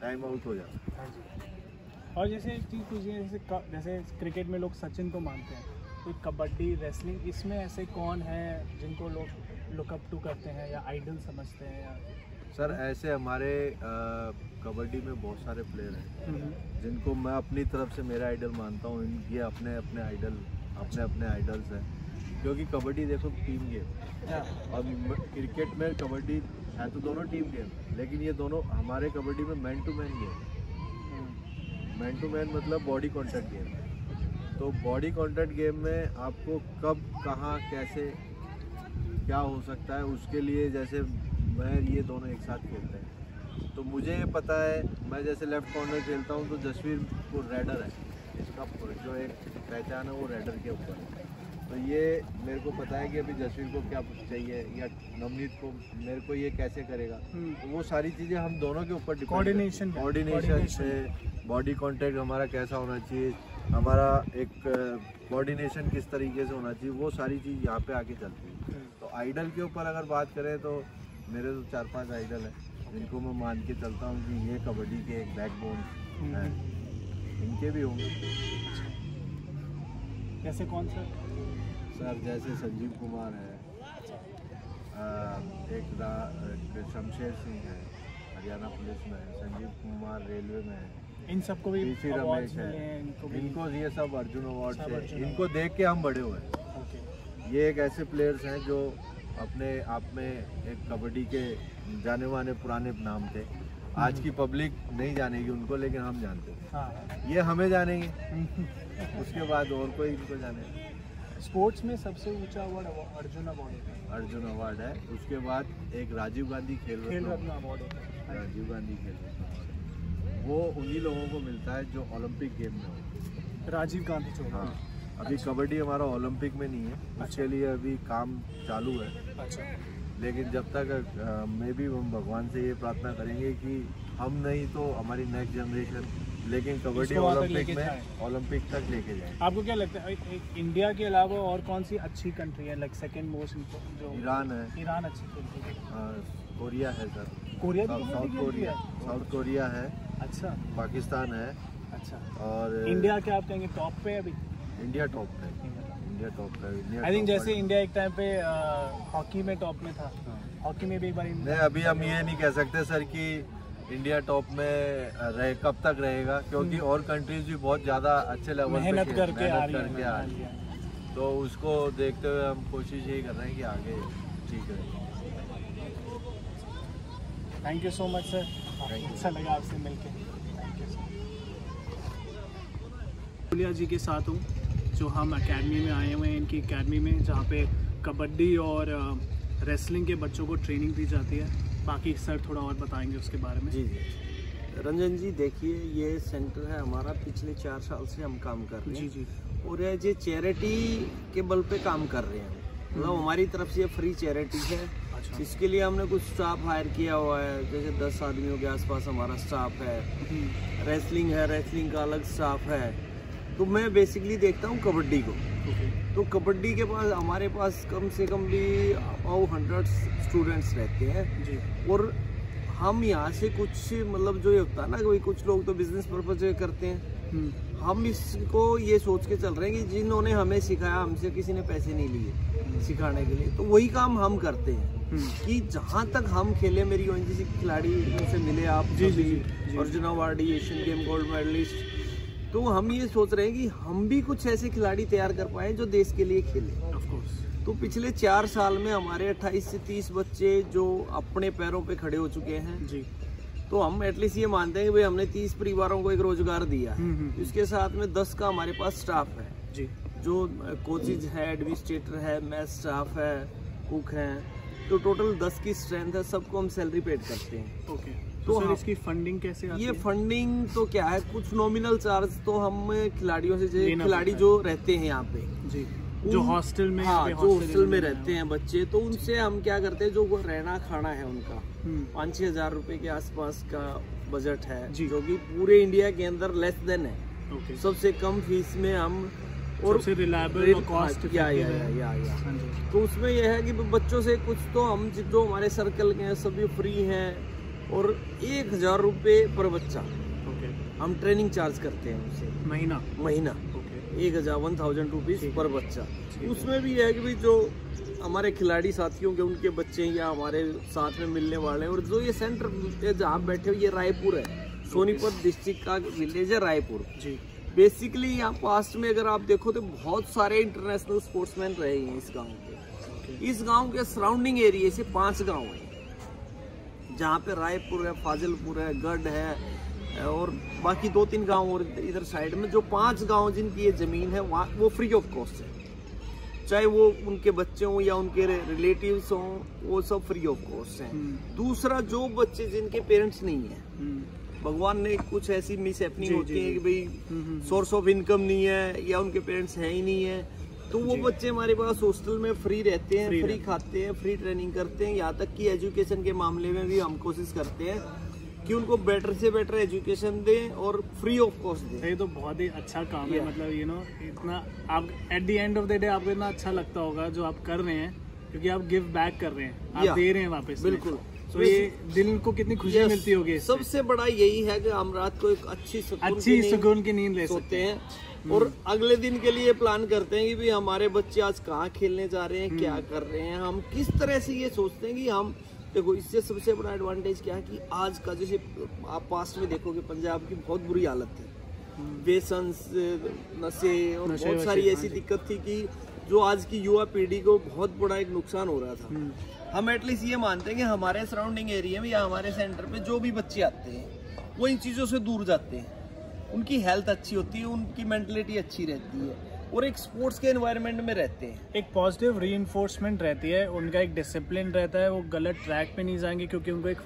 F: टाइम आउट हो जाता है।
C: और जैसे एक चीज़ पूछिए, जैसे क्रिकेट में लोग सचिन को मानते हैं, कोई कबड्डी, रेसलिंग, इसमें ऐसे कौन हैं जिनको लोग लुकअप टू करते हैं या आइडल समझते हैं? या
F: सर ऐसे हमारे कबड्डी में बहुत सारे प्लेयर हैं जिनको मैं अपनी तरफ से मेरा आइडल मानता हूँ। ये अपने अपने आइडल्स हैं। क्योंकि कबड्डी देखो टीम गेम और क्रिकेट में कबड्डी है तो दोनों टीम गेम, लेकिन ये दोनों हमारे कबड्डी में man to man game. Man to man मतलब बॉडी कॉन्टैक्ट गेम। तो बॉडी कॉन्टैक्ट गेम में आपको कब कहाँ कैसे क्या हो सकता है, उसके लिए जैसे मैं ये दोनों एक साथ खेलते हैं तो मुझे ये पता है, मैं जैसे लेफ्ट कॉर्नर खेलता हूँ तो जसवीर को रेडर है, इसका जो एक पहचान है वो रेडर के ऊपर है। तो ये मेरे को पता है कि अभी जसवीर को क्या चाहिए या नवनीत को मेरे को ये कैसे करेगा, तो वो सारी चीज़ें हम दोनों के ऊपर
C: कोऑर्डिनेशन
F: से बॉडी कांटेक्ट हमारा कैसा होना चाहिए, हमारा एक कोऑर्डिनेशन किस तरीके से होना चाहिए, वो सारी चीज़ यहाँ पे आके चलती है। तो आइडल के ऊपर अगर बात करें तो मेरे तो 4-5 आइडल हैं जिनको मैं मान के चलता हूँ कि ये कबड्डी के एक बैकबोन है, इनके भी होंगे।
C: जैसे कौन सा
F: सर? जैसे संजीव कुमार है, एक शमशेर सिंह है हरियाणा पुलिस में, संजीव कुमार रेलवे में है,
C: इन सबको भी
F: पीसी रमेश है, इनको ये सब अर्जुन अवार्ड से इनको देख के हम बड़े हुए हैं। ये एक ऐसे प्लेयर्स हैं जो अपने आप में एक कबड्डी के जाने माने पुराने नाम थे। आज की पब्लिक नहीं जानेगी उनको, लेकिन हम जानते हैं। ये हमें जानेंगे, उसके बाद और कोई इनको जाने।
C: स्पोर्ट्स में सबसे ऊंचा अवार्ड अर्जुन अवार्ड है।
F: अर्जुन अवार्ड है, उसके बाद एक राजीव गांधी खेल रत्न
C: अवार्ड है।
F: राजीव गांधी खेल रत्न अवार्ड वो उन्हीं लोगों को मिलता है जो ओलंपिक गेम में हो।
C: राजीव गांधी चौधरी।
F: हाँ, अभी कबड्डी हमारा ओलंपिक में नहीं है, उसके लिए अभी काम चालू है।
C: अच्छा।
F: लेकिन जब तक मैं भी हम भगवान से ये प्रार्थना करेंगे कि हम नहीं तो हमारी नेक्स्ट जनरेशन, लेकिन कबड्डी ओलंपिक तक लेके जाए।
C: आपको क्या लगता है इंडिया के अलावा और कौन सी अच्छी कंट्री है, लाइक सेकंड मोस्ट जो?
F: ईरान है।
C: ईरान अच्छी खेलती है।
F: कोरिया है सर।
C: कोरिया भी
F: साउथ कोरिया है।
C: अच्छा।
F: पाकिस्तान है।
C: अच्छा।
F: और
C: इंडिया क्या आप कहेंगे टॉप पे है अभी?
F: इंडिया टॉप पे। इंडिया टॉप पे।
C: आई थिंक जैसे इंडिया एक टाइम पे हॉकी में टॉप में था, हॉकी में भी एक बार
F: नहीं, अभी हम ये नहीं कह सकते सर कि इंडिया टॉप में रहे, कब तक रहेगा, क्योंकि और कंट्रीज भी बहुत ज़्यादा अच्छे लेवल पे
C: मेहनत करके आ रही है।
F: तो उसको देखते हुए हम कोशिश यही कर रहे हैं कि आगे ठीक है।
C: Thank you so much sir, अच्छा लगा आपसे मिलकर। पुलिया जी के साथ हूँ जो हम एकेडमी में आए हुए हैं, इनकी एकेडमी में, जहाँ पे कबड्डी और रेसलिंग के बच्चों को ट्रेनिंग दी जाती है। बाकी सर थोड़ा और बताएंगे उसके बारे में।
G: जी रंजन जी, देखिए ये सेंटर है हमारा, पिछले 4 साल से हम काम कर रहे हैं।
C: जी।
G: और ये चैरिटी के बल पे काम कर रहे हैं, मतलब हमारी तरफ से फ्री चैरिटी है।
C: अच्छा।
G: इसके लिए हमने कुछ स्टाफ हायर किया हुआ है, जैसे 10 आदमियों के आसपास हमारा स्टाफ है। रेसलिंग है, रेसलिंग का अलग स्टाफ है। तो मैं बेसिकली देखता हूँ कबड्डी को। तो कबड्डी के पास हमारे पास कम से कम भी 100 स्टूडेंट्स रहते हैं जी। और हम यहाँ से कुछ मतलब जो ये होता है ना, कोई कुछ लोग तो बिजनेस पर्पज करते हैं, हम इसको ये सोच के चल रहे हैं कि जिन्होंने हमें सिखाया, हमसे किसी ने पैसे नहीं लिए सिखाने के लिए, तो वही काम हम करते हैं कि जहाँ तक हम खेले, मेरी ओएनजीसी खिलाड़ी से मिले आप Arjun awardee, Asian game gold medallist, तो हम ये सोच रहे हैं कि हम भी कुछ ऐसे खिलाड़ी तैयार कर पाए जो देश के लिए खेले। तो पिछले 4 साल में हमारे 28 से 30 बच्चे जो अपने पैरों पे खड़े हो चुके हैं जी। तो हम एटलीस्ट ये मानते हैं कि भाई हमने 30 परिवारों को एक रोजगार दिया है। इसके साथ में 10 का हमारे पास स्टाफ है जी, जो कोचेज है, एडमिनिस्ट्रेटर है, मैथ स्टाफ है, कुक हैं, तो टोटल 10 की स्ट्रेंथ है। सबको हम सैलरी पेड करते हैं।
C: ओके। तो सर इसकी फंडिंग कैसे आती है?
G: ये फंडिंग तो क्या है, कुछ नॉमिनल चार्ज तो हम खिलाड़ियों से, खिलाड़ी जो रहते हैं यहाँ पे जी,
C: जो हॉस्टल में,
G: हाँ, जो हॉस्टल में रहते हैं बच्चे, तो उनसे हम क्या करते हैं, जो रहना खाना है उनका 5-6 हज़ार रुपए के आसपास का बजट है, जो कि पूरे इंडिया के अंदर लेस देन है। सबसे कम फीस में हम और
C: सबसे रिलायबल कॉस्ट
G: या तो उसमें यह है कि बच्चों से कुछ तो हम जो हमारे सर्कल के हैं सभी फ्री हैं, और 1000 रुपये पर बच्चा हम ट्रेनिंग चार्ज करते हैं उनसे महीना 1000 रुपीज़ पर बच्चा। उसमें भी यह है कि भाई जो हमारे खिलाड़ी साथियों के उनके बच्चे या हमारे साथ में मिलने वाले हैं, और जो ये सेंटर जहाँ बैठे हुए, ये रायपुर है, सोनीपत डिस्ट्रिक्ट का विलेज है रायपुर जी। बेसिकली यहाँ पास्ट में अगर आप देखो तो बहुत सारे इंटरनेशनल स्पोर्ट्समैन रहे हैं इस गांव के। इस गांव के सराउंडिंग एरिया से 5 गांव हैं, जहाँ पे रायपुर है, फाजिलपुर है, गढ़ है और बाकी 2-3 गांव और इधर साइड में। जो 5 गांव जिनकी ये जमीन है वहाँ वो फ्री ऑफ कॉस्ट है, चाहे वो उनके बच्चे हों या उनके रिलेटिव्स हों, वो सब फ्री ऑफ कॉस्ट हैं। दूसरा, जो बच्चे जिनके पेरेंट्स नहीं है, भगवान ने कुछ ऐसी मिस हैपनिंग होती है कि भाई सोर्स ऑफ इनकम नहीं है या उनके पेरेंट्स हैं ही नहीं है, तो वो बच्चे हमारे पास हॉस्टल में फ्री रहते हैं, फ्री खाते हैं, फ्री ट्रेनिंग करते हैं। यहाँ तक कि एजुकेशन के मामले में भी हम कोशिश करते हैं कि उनको बेटर से बेटर एजुकेशन दें और फ्री ऑफ कॉस्ट दें।
C: ये तो बहुत ही अच्छा काम है, मतलब इतना आप at the end of the day आपको इतना अच्छा लगता होगा जो आप कर रहे हैं, क्योंकि आप गिव बैक कर रहे हैं, आप दे रहे हैं वापस।
G: बिल्कुल।
C: तो ये दिल को कितनी खुशी मिलती होगी।
G: सबसे बड़ा यही है कि हम रात को एक अच्छी
C: सुकून की नींद ले
G: सोते हैं और अगले दिन के लिए प्लान करते हैं कि भाई हमारे बच्चे आज कहाँ खेलने जा रहे हैं, क्या कर रहे हैं। हम किस तरह से ये सोचते हैं कि हम देखो, इससे सबसे बड़ा एडवांटेज क्या है कि आज का, जैसे आप पास्ट में देखोगे पंजाब की बहुत बुरी हालत थी, व्यसन, नशे और बहुत सारी ऐसी दिक्कत थी कि जो आज की युवा पीढ़ी को बहुत बड़ा एक नुकसान हो रहा था। हम एटलीस्ट ये मानते हैं कि हमारे सराउंडिंग एरिया में या हमारे सेंटर पे जो भी बच्चे आते हैं वो इन चीज़ों से दूर जाते हैं, उनकी हेल्थ अच्छी होती है, उनकी मेंटलिटी अच्छी रहती है और एक स्पोर्ट्स के एनवायरनमेंट में रहते हैं।
C: एक पॉजिटिव रीइंफोर्समेंट रहती है, उनका एक डिसिप्लिन रहता है, वो गलत ट्रैक पे नहीं जाएंगे क्योंकि उनको एक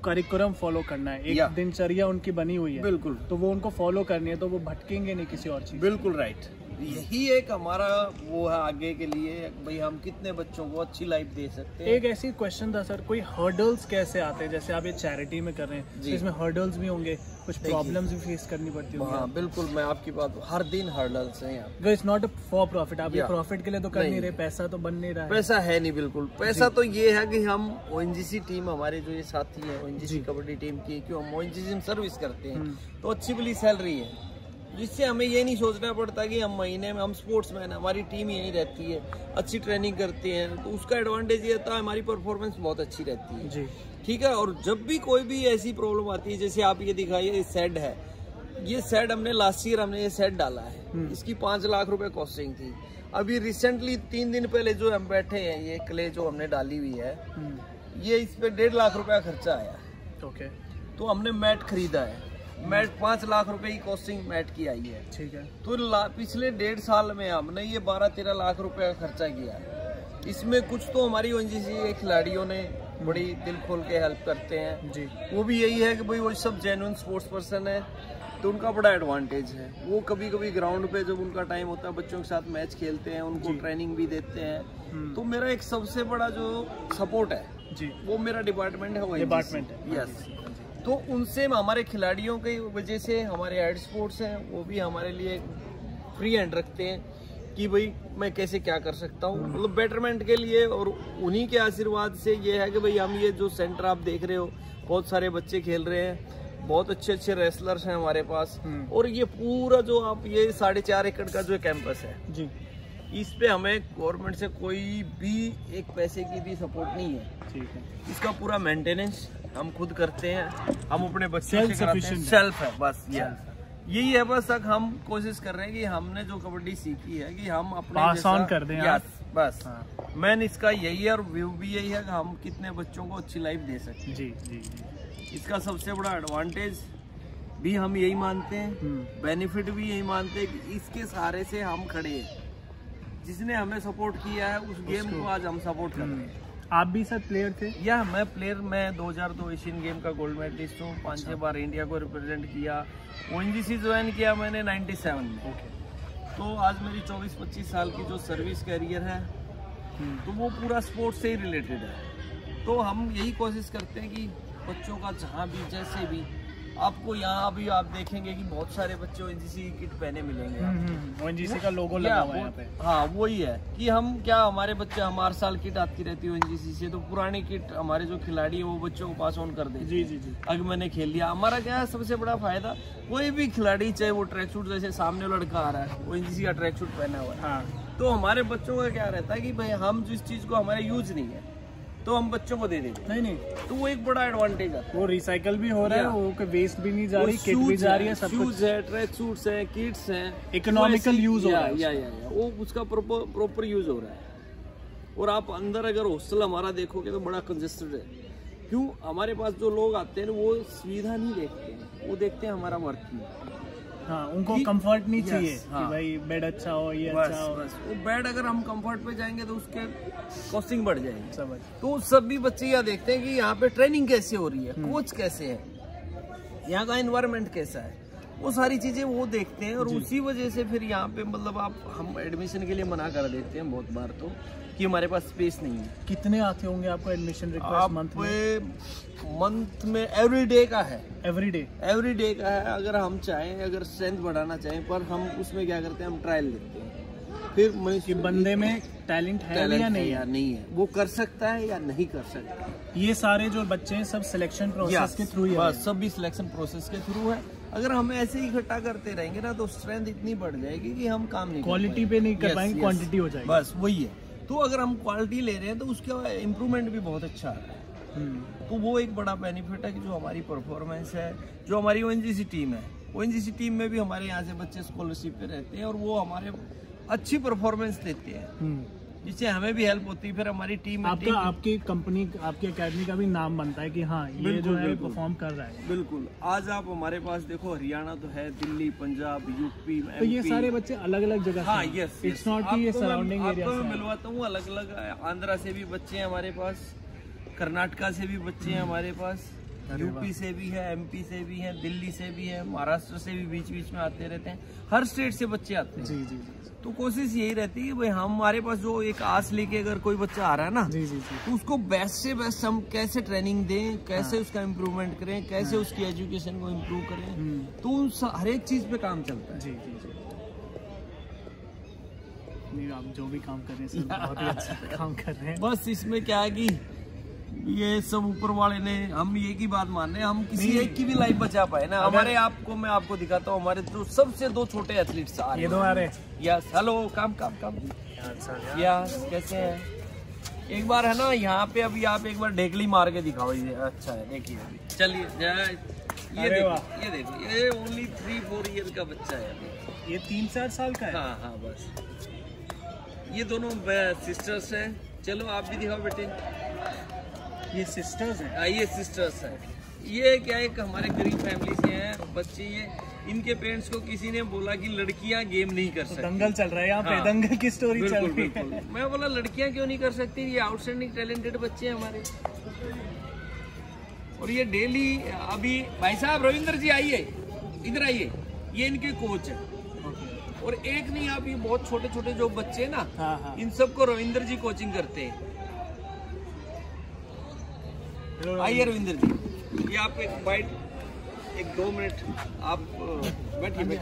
C: करिकुलम फॉलो करना है, एक दिनचर्या उनकी बनी हुई है।
G: बिल्कुल।
C: तो वो उनको फॉलो करनी है, तो वो भटकेंगे नहीं किसी और चीज।
G: बिल्कुल राइट। यही एक हमारा वो है आगे के लिए, भाई हम कितने बच्चों को अच्छी लाइफ दे सकते हैं।
C: एक ऐसी क्वेश्चन था सर, कोई हर्डल्स कैसे आते हैं? जैसे आप ये चैरिटी में कर रहे हैं तो इसमें हर्डल्स भी होंगे, कुछ प्रॉब्लम्स भी फेस करनी पड़ती होंगी।
G: हाँ बिल्कुल, मैं आपकी बात, हर दिन हर्डल्स हैं यहाँ।
C: इट्स नॉट फॉर प्रॉफिट, आप ये प्रॉफिट के लिए तो कर नहीं रहे, पैसा तो बन नहीं रहा है।
G: पैसा है नहीं, बिल्कुल पैसा तो ये है कि हम ओएनजीसी टीम, हमारे जो ये साथी है ओएनजीसी कबड्डी टीम की, क्यों हम ओएनजीसी में सर्विस करते हैं तो अच्छी भली सैलरी है, जिससे हमें ये नहीं सोचना पड़ता कि हम महीने में, हम स्पोर्ट्समैन, हमारी टीम यहीं रहती है, अच्छी ट्रेनिंग करते हैं, तो उसका एडवांटेज ये होता है हमारी परफॉर्मेंस बहुत अच्छी रहती है जी। ठीक है। और जब भी कोई भी ऐसी प्रॉब्लम आती है, जैसे आप ये दिखाइए, सेड है, ये सेड हमने लास्ट ईयर हमने ये सेड डाला है, इसकी 5 लाख रुपए कॉस्टिंग थी। अभी रिसेंटली 3 दिन पहले जो हम बैठे हैं, ये क्ले जो हमने डाली हुई है, ये इस पे 1.5 लाख रुपया खर्चा आया। ओके। तो हमने मैट खरीदा है, मैट 5 लाख रुपए की कॉस्टिंग मैट की आई है। ठीक है। तो पिछले 1.5 साल में हमने ये 12-13 लाख रुपए का खर्चा किया है। इसमें कुछ तो हमारी ओएनजीसी के खिलाड़ियों ने बड़ी दिल खोल के हेल्प करते हैं जी। वो भी यही है कि भाई वो सब जेन्युइन स्पोर्ट्स पर्सन है, तो उनका बड़ा एडवांटेज है। वो कभी कभी ग्राउंड पे जब उनका टाइम होता है, बच्चों के साथ मैच खेलते हैं, उनको ट्रेनिंग भी देते हैं। तो मेरा एक सबसे बड़ा जो सपोर्ट है जी, वो मेरा डिपार्टमेंट है, यस। तो उनसे हमारे खिलाड़ियों की वजह से हमारे हेड स्पोर्ट्स हैं, वो भी हमारे लिए फ्री हैंड रखते हैं कि भाई मैं कैसे क्या कर सकता हूँ, मतलब बेटरमेंट के लिए। और उन्हीं के आशीर्वाद से ये है कि भाई हम ये जो सेंटर आप देख रहे हो, बहुत सारे बच्चे खेल रहे हैं, बहुत अच्छे अच्छे रेसलर्स हैं हमारे पास। और ये पूरा जो आप ये 4.5 एकड़ का जो कैंपस है जी, इस पे हमें गवर्नमेंट से कोई भी एक पैसे की भी सपोर्ट नहीं है। ठीक है। इसका पूरा मेंटेनेंस हम खुद करते हैं, हम अपने बच्चों से कराते हैं, सेल्फ है बस। यही है बस। तक हम कोशिश कर रहे हैं कि हमने जो कबड्डी सीखी है कि हम अपने
C: पास ऑन कर दें।
G: बस मेन इसका यही है, और व्यू भी यही है कि हम कितने बच्चों को अच्छी लाइफ दे सकते हैं। जी जी जी। इसका सबसे बड़ा एडवांटेज भी हम यही मानते हैं, बेनिफिट भी यही मानते हैं कि इसके सहारे से हम खड़े हैं। जिसने हमें सपोर्ट किया है उस गेम को आज हम सपोर्ट कर रहे हैं।
C: आप भी सर प्लेयर थे?
G: या मैं प्लेयर, मैं 2002 एशियन गेम का गोल्ड मेडलिस्ट हूँ, 5-6 बार इंडिया को रिप्रेजेंट किया। ओएनजीसी ज्वाइन किया मैंने 97 में। तो आज मेरी 24-25 साल की जो सर्विस कैरियर है, तो वो पूरा स्पोर्ट्स से ही रिलेटेड है। तो हम यही कोशिश करते हैं कि बच्चों का जहाँ भी जैसे भी, आपको यहाँ भी आप देखेंगे कि बहुत सारे बच्चे ओएनजीसी की किट पहने मिलेंगे।
C: ओएनजीसी का लोगो लगा हुआ है यहाँ पे।
G: हाँ वही है कि हम क्या, हमारे बच्चे, हम हर साल किट आती रहती है ओएनजीसी से, तो पुरानी किट हमारे जो खिलाड़ी है वो बच्चों को पास ऑन कर देते। जी जी जी। अगर मैंने खेल लिया, हमारा क्या है सबसे बड़ा फायदा, कोई भी खिलाड़ी चाहे वो ट्रैक सूट, जैसे सामने लड़का आ रहा है ओएनजीसी का ट्रैक सूट पहना हुआ है, तो हमारे बच्चों का क्या रहता है कि भाई हम जिस चीज को हमारे यूज नहीं है, तो हम बच्चों को दे देंगे।
C: नहीं
G: तो वो एक बड़ा एडवांटेज है।
C: वो रिसाइकल भी हो रहा है, वो वेस्ट भी नहीं जा रही, किट भी जा रही है, सब कुछ।
G: शूज है, ट्रैक सूट्स है, किट्स हैं,
C: इकोनॉमिकल यूज हो रहा है।
G: या वो उसका प्रॉपर यूज हो रहा है। और आप अंदर अगर हॉस्टल हमारा देखोगे तो बड़ा कंजेस्टेड है। क्यों? हमारे पास जो लोग आते हैं वो सुविधा नहीं देखते हैं, वो देखते हैं हमारा वर्किंग।
C: हाँ, उनको कंफर्ट नहीं चाहिए
G: हाँ।
C: कि भाई बेड अच्छा हो, ये अच्छा हो।
G: बस वो बेड अगर हम कंफर्ट पे जाएंगे तो उसके कॉस्टिंग बढ़ जाएगी।
C: समझ।
G: तो सभी बच्चे यहाँ देखते हैं कि यहाँ पे ट्रेनिंग कैसे हो रही है, कोच कैसे है, यहाँ का एनवायरनमेंट कैसा है, वो सारी चीजें वो देखते हैं। और उसी वजह से फिर यहाँ पे मतलब हम एडमिशन के लिए मना कर देते हैं बहुत बार तो, कि हमारे पास स्पेस नहीं है।
C: कितने आते होंगे आपको एडमिशन रिक्वेस्ट
G: मंथ में एवरी डे का है।
C: एवरी डे
G: का है। अगर हम चाहें, अगर स्ट्रेंथ बढ़ाना चाहें, पर हम उसमें क्या करते हैं, हम ट्रायल लेते हैं। फिर
C: कि बंदे में टैलेंट है या नहीं है,
G: नहीं है, वो कर सकता है या नहीं कर सकता।
C: ये सारे जो बच्चे हैं सब सिलेक्शन प्रोसेस के थ्रू ही है।
G: सब भी सिलेक्शन प्रोसेस के थ्रू है। अगर हम ऐसे ही इकट्ठा करते रहेंगे ना तो स्ट्रेंथ इतनी बढ़ जाएगी कि हम काम नहीं
C: क्वालिटी पे नहीं कर पाएंगे, क्वांटिटी हो जाएगी।
G: बस वही है। तो अगर हम क्वालिटी ले रहे हैं तो उसका इम्प्रूवमेंट भी बहुत अच्छा आ रहा है। तो वो एक बड़ा बेनिफिट है कि जो हमारी परफॉर्मेंस है, जो हमारी ओएनजीसी टीम है, ओएनजीसी टीम में भी हमारे यहाँ से बच्चे स्कॉलरशिप पे रहते हैं और वो हमारे अच्छी परफॉर्मेंस देते हैं, जिससे हमें भी हेल्प होती है। फिर हमारी टीम
C: आपकी कंपनी, आपकी एकेडमी का भी नाम बनता है कि हाँ ये जो है परफॉर्म कर रहा है।
G: बिल्कुल। आज आप हमारे पास देखो, हरियाणा तो है, दिल्ली, पंजाब, यूपी,
C: तो ये सारे बच्चे अलग अलग जगह।
G: हाँ, यस।
C: इट्स नॉट कि ये सराउंडिंग एरिया
G: से। मिलवाता हूँ अलग अलग। आंध्रा से भी बच्चे हैं हमारे पास, कर्नाटका से भी बच्चे हैं हमारे पास, यूपी से भी है, एमपी से भी है, दिल्ली से भी है, महाराष्ट्र से भी बीच बीच में आते रहते हैं। हर स्टेट से बच्चे आते हैं।
C: जी।
G: तो कोशिश यही रहती है कि भाई हमारे पास जो एक आस लेके अगर कोई बच्चा आ रहा है ना, तो उसको बेस्ट से बेस्ट हम कैसे ट्रेनिंग दें, कैसे उसका इम्प्रूवमेंट करें, कैसे उसकी एजुकेशन को इम्प्रूव करें, तो हर एक चीज पे काम चलता है।
C: जी। नहीं, आप जो भी काम कर रहे हैं सर, बहुत ही अच्छा काम कर रहे हैं।
G: बस इसमें क्या है कि ये सब ऊपर वाले ने, हम ये की बात मान रहे हैं, हम किसी एक की भी लाइफ बचा पाए ना। हमारे आपको मैं आपको दिखाता हूँ, हमारे जो सबसे 2 छोटे एथलीट्स आ रहे हैं।
C: ये 2 आ रहे हैं।
G: यस, हेलो, काम यस, कैसे हैं? एक बार है ना यहाँ पे, अभी आप एक बार ढेकली मार के दिखाओ। ये अच्छा है, देखिए अभी। चलिए ये देखो, ये ओनली 3-4 ईयर का बच्चा है अभी।
C: ये 3-4 साल का है।
G: हाँ, बस। ये दोनों सिस्टर्स हैं। चलो आप भी दिखाओ बेटे।
C: ये सिस्टर्स हैं।
G: हाँ, ये सिस्टर्स हैं। ये क्या है, हमारे गरीब फैमिली से हैं बच्चे। ये इनके पेरेंट्स को किसी ने बोला कि लड़कियां गेम नहीं कर सकती।
C: दंगल चल रहा है यहाँ पे। दंगल की स्टोरी चल रही है।
G: मैं बोला लड़कियां क्यों नहीं कर सकती, ये आउटस्टैंडिंग टैलेंटेड बच्चे हैं हमारे। और ये डेली, अभी भाई साहब रविंद्र जी आइए, इधर आइए, ये इनके कोच है। और एक नहीं, आप ये बहुत छोटे छोटे जो बच्चे हैं ना, इन सबको रविंद्र जी कोचिंग करते हैं। आइए रविंद्र जी, ये आप एक बाइट, 1-2 मिनट आप बैठिए।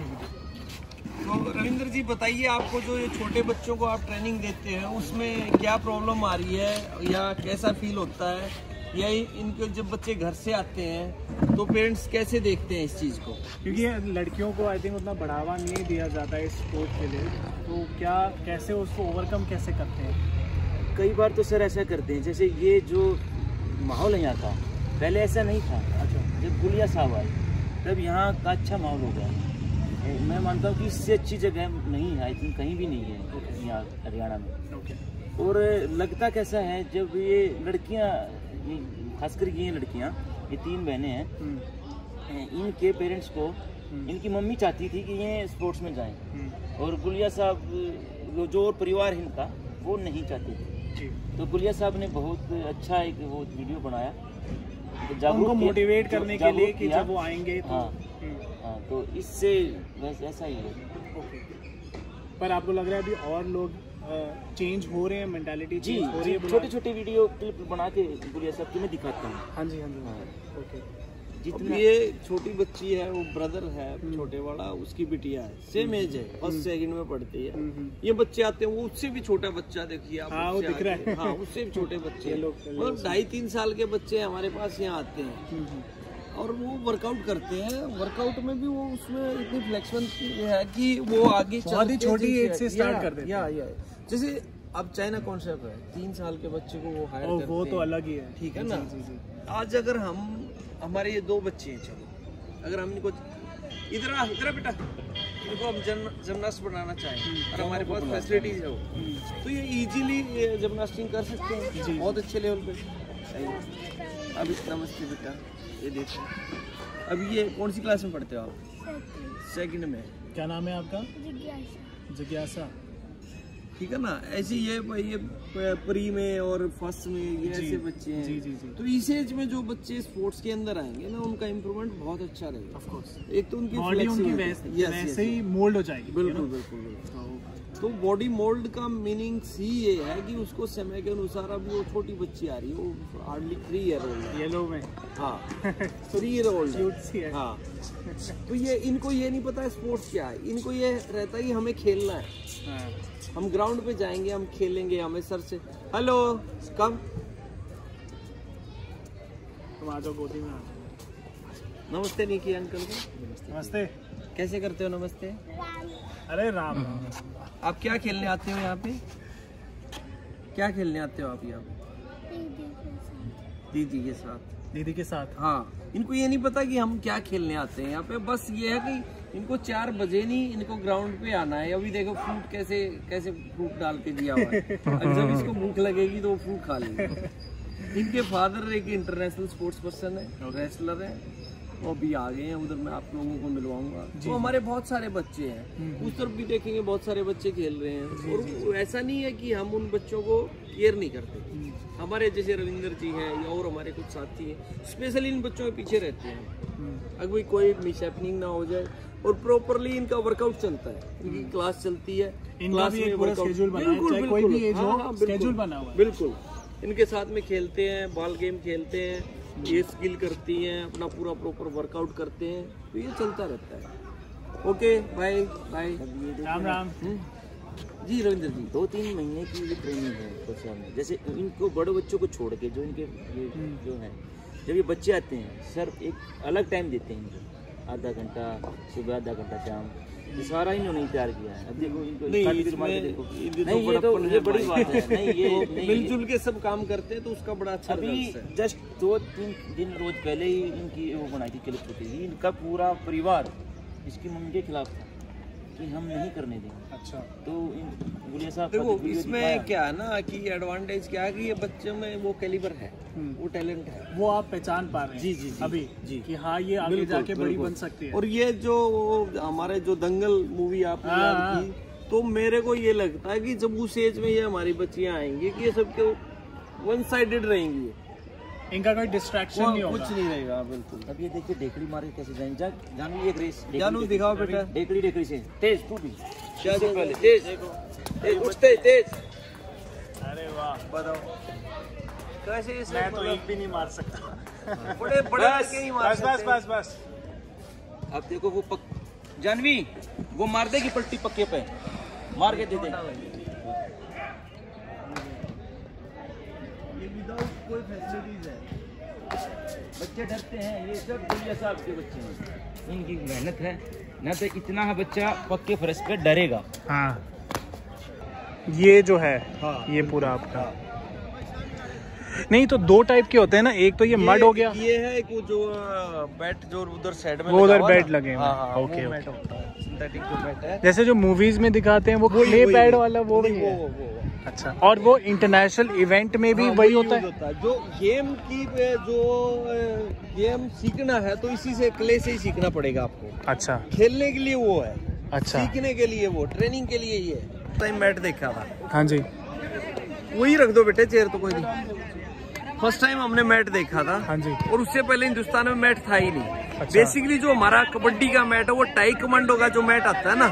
G: तो रविंद्र जी बताइए, आपको जो ये छोटे बच्चों को आप ट्रेनिंग देते हैं उसमें क्या प्रॉब्लम आ रही है या कैसा फील होता है, या इनके जब बच्चे घर से आते हैं तो पेरेंट्स कैसे देखते हैं इस चीज़ को?
C: क्योंकि लड़कियों को आई थिंक उतना बढ़ावा नहीं दिया जाता है इस स्पोर्ट के लिए, तो क्या कैसे उसको ओवरकम कैसे करते हैं?
H: कई बार तो सर ऐसा करते हैं, जैसे ये जो माहौल है यहाँ का, पहले ऐसा नहीं था। अच्छा, जब गुलिया साहब आए तब यहाँ का अच्छा माहौल हो गया। मैं मानता हूँ कि इससे अच्छी जगह नहीं है, आई थिंक कहीं भी नहीं है यहाँ हरियाणा में। और लगता कैसा है, जब ये लड़कियाँ, खासकर ये लड़कियाँ, ये 3 बहनें हैं, इनके पेरेंट्स को इनकी मम्मी चाहती थी कि ये स्पोर्ट्स में जाएं, और गुलिया साहब जो और परिवार है इनका, वो नहीं चाहते थे। तो गुलिया साहब ने बहुत अच्छा एक वो वीडियो बनाया,
C: तो उनको मोटिवेट करने के लिए कि जब वो आएंगे तो
H: हाँ, तो इससे बस ऐसा ही है।
C: पर आपको लग रहा है अभी और लोग चेंज हो रहे हैं, मेंटालिटी चेंज हो रही है?
H: छोटे छोटे वीडियो क्लिप बना के गुलिया साहब की मैं दिखाता हूँ।
C: हाँ जी। ओके।
G: जितना ये छोटी बच्ची है, वो ब्रदर है छोटे वाला, उसकी बिटिया है, सेम एज है, फर्स्ट सेकंड में पढ़ती है। ये बच्चे आते हैं, वो उससे भी छोटा बच्चा देखिए आप।
C: हाँ, वो दिख रहा है।
G: हाँ, उससे भी छोटे बच्चे, मतलब 2.5-3 साल के बच्चे हमारे पास यहाँ आते हैं और वो वर्कआउट करते हैं। वर्कआउट में भी वो उसमें इतनी फ्लेक्सिबल है कि वो आगे
C: बहुत ही छोटी एज से स्टार्ट कर देते हैं।
G: या जैसे अब चाइना कॉन्सेप्ट है, 3 साल के बच्चे को वो हायर करते
C: वो तो
G: हैं।
C: अलग ही है,
G: ठीक है ना। आज अगर हमारे ये 2 बच्चे हैं, चलो अगर हम इनको इधर बेटा इनको हम जिमनास्ट बनाना चाहें और हमारे पास फैसिलिटीज है वो, तो ये इजीली जिमनास्टिक कर सकते हैं बहुत अच्छे लेवल पे। अभी नमस्ते बेटा, ये देखो अभी ये कौन सी क्लास में पढ़ते हो आप? सेकंड में।
C: क्या नाम है आपका? जिज्ञासा।
G: ठीक है ना। ऐसे ये प्री में और फर्स्ट में ये ऐसे बच्चे हैं।
C: जी।
G: तो इस एज में जो बच्चे स्पोर्ट्स के अंदर आएंगे ना, उनका इम्प्रूवमेंट बहुत अच्छा रहेगा।
C: ऑफ कोर्स
G: एक तो उनकी
C: बॉडी उनकी वैसे ही मोल्ड हो जाएगी।
G: बिल्कुल। तो बॉडी मोल्ड का मीनिंग ही ये है कि उसको समय के अनुसार, अभी वो छोटी बच्ची आ रही है, वो हार्डली 3 ईयर ओल्ड है।
C: येलो में।
G: हाँ 3 ईयर ओल्ड है। हाँ तो ये इनको ये नहीं पता है स्पोर्ट्स क्या है, इनको ये रहता है कि हमें खेलना है। हम ग्राउंड पे जाएंगे, हम खेलेंगे, हमें सर से हेलो कम,
C: तुम आ जाओ गोदी में।
G: नमस्ते नहीं किया अंकल को।
C: नमस्ते।
G: कैसे करते हो नमस्ते?
C: अरे राम।
G: आप क्या खेलने आते हो यहाँ पे? क्या खेलने आते हो आप यहाँ पे? दीदी के साथ। हाँ, इनको ये नहीं पता कि हम क्या खेलने आते हैं यहाँ पे। बस ये है कि इनको 4 बजे नहीं, इनको ग्राउंड पे आना है। अभी देखो फ्रूट कैसे फ्रूट डाल के दिया हुआ है। अगर जब इसको भूख लगेगी तो वो फ्रूट खा लेंगे। इनके फादर एक इंटरनेशनल स्पोर्ट्स पर्सन है, रेसलर है, वो अभी आ गए हैं उधर, मैं आप लोगों को मिलवाऊंगा। तो हमारे बहुत सारे बच्चे हैं, उस तरफ भी देखेंगे बहुत सारे बच्चे खेल रहे हैं। और ऐसा नहीं है कि हम उन बच्चों को केयर नहीं करते। हमारे जैसे रविंद्र जी हैं या और हमारे कुछ साथी हैं, स्पेशली इन बच्चों के पीछे रहते हैं अगर कोई मिसहैपनिंग ना हो जाए। और प्रॉपरली इनका वर्कआउट चलता है, इनकी क्लास चलती है, क्लास में वर्कआउट बिल्कुल इनके साथ में खेलते हैं, बॉल गेम खेलते हैं, ये स्किल करती हैं, अपना पूरा प्रॉपर वर्कआउट करते हैं, तो ये चलता रहता है। Okay bye bye,
C: Ram.
H: Ji Ravindra ji, 2-3 महीने की ये ट्रेनिंग है कोचिंग में। जैसे इनको बड़े बच्चों को छोड़ के जो इनके ये जो है, जब ये बच्चे आते हैं सर एक अलग टाइम देते हैं इनको, आधा घंटा सुबह, आधा घंटा शाम, ये सारा इन्होंने तैयार किया है। अब देखो इनको नहीं, ये बड़ी बात है। नहीं ये
G: मिलजुल के सब काम करते हैं तो उसका बड़ा अच्छा।
H: अभी जस्ट 2-3 दिन रोज पहले ही इनकी वो बनाई थी क्लिप होती थी, इनका पूरा परिवार इसकी मम्मी के खिलाफ था कि हम नहीं करने देंगे।
C: अच्छा,
H: तो गुलिया साहब
G: देखो इसमें क्या है ना कि एडवांटेज क्या है कि ये बच्चों में वो कैलिबर है, वो टैलेंट है,
C: वो आप पहचान पा रहे हैं। जी अभी जी कि हाँ ये आगे जाके बड़ी बन सकती है।
G: और ये जो हमारे जो दंगल मूवी आपने की, तो मेरे को ये लगता है कि जब उस एज में ये हमारी बच्चियां आएंगी कि ये सबके 1 साइडेड रहेंगी,
C: इनका कोई डिस्ट्रैक्शन नहीं होगा,
G: कुछ नहीं रहेगा। बिल्कुल।
H: अब ये देखिए डेकड़ी मार के कैसे जाएंगे। जानू एक रेस
G: जानू दिखाओ बेटा,
H: डेकड़ी से तेज तू भी
G: क्या पहले तेज उठते तेज।
C: अरे वाह,
G: बताओ कैसे इसे
C: मैं तो एक भी नहीं मार सकता।
G: बड़े करके नहीं मार सकते।
C: बस
H: अब देखो वो जानवी वो मार देगी पलटी पक्के पे, मार के दे दे।
G: ये विदाउट कोई फैसिलिटीज है,
H: बच्चे डरते हैं, ये सब गुलिया साहब के बच्चे हैं, इनकी मेहनत है ना, तो इतना है बच्चा पक्के फर्श पे डरेगा।
C: हाँ ये जो है ये पूरा आपका नहीं, तो 2 टाइप के होते हैं ना, एक तो ये मड हो गया,
G: ये है एक जो बैट जो उधर साइड में
C: वो उधर बैट लगे।
G: ओके सिंथेटिक जो बैट है,
C: जैसे जो मूवीज में दिखाते हैं वो क्ले पैड वाला, वो भी है। अच्छा, और वो इंटरनेशनल इवेंट में भी वही होता है।
G: जो गेम की जो गेम सीखना है तो इसी से क्ले से ही सीखना पड़ेगा आपको।
C: अच्छा,
G: खेलने के लिए वो है,
C: अच्छा
G: सीखने के लिए वो, ट्रेनिंग के लिए ये टाइम मैट देखा था।
C: हाँ जी,
G: वही रख दो बेटे, चेयर तो कोई नहीं। फर्स्ट टाइम हमने मैट देखा था।
C: हाँ जी।
G: और उससे पहले हिंदुस्तान में मैट था ही नहीं।
C: अच्छा।
G: बेसिकली जो हमारा कबड्डी का मैट है वो टाइकमांडो का जो मैट आता है ना,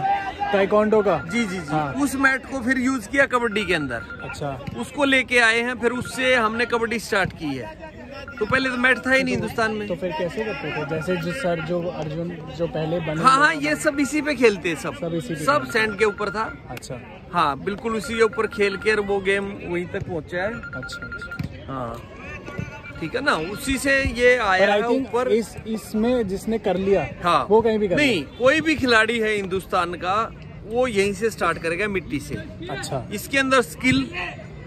C: टाइकोंडो का,
G: जी हाँ। उस मैट को फिर यूज किया कबड्डी के अंदर।
C: अच्छा,
G: उसको लेके आए हैं, फिर उससे हमने कबड्डी स्टार्ट की है। तो पहले तो मैट था ही नहीं हिंदुस्तान में।
C: तो फिर कैसे करते थे? जैसे जो सर जो अर्जुन जो पहले बने,
G: हाँ ये सब इसी पे खेलते, सब सैंड के ऊपर था।
C: अच्छा,
G: हाँ बिल्कुल उसी के ऊपर खेल के वो गेम वहीं तक पहुंचा है।
C: अच्छा,
G: हाँ ठीक है ना, उसी से ये आया है ऊपर।
C: इसमें जिसने कर लिया
G: हाँ
C: वो कहीं भी कर
G: नहीं, कोई भी खिलाड़ी है हिंदुस्तान का
F: वो यहीं से स्टार्ट करेगा, मिट्टी से।
C: अच्छा,
F: इसके अंदर स्किल,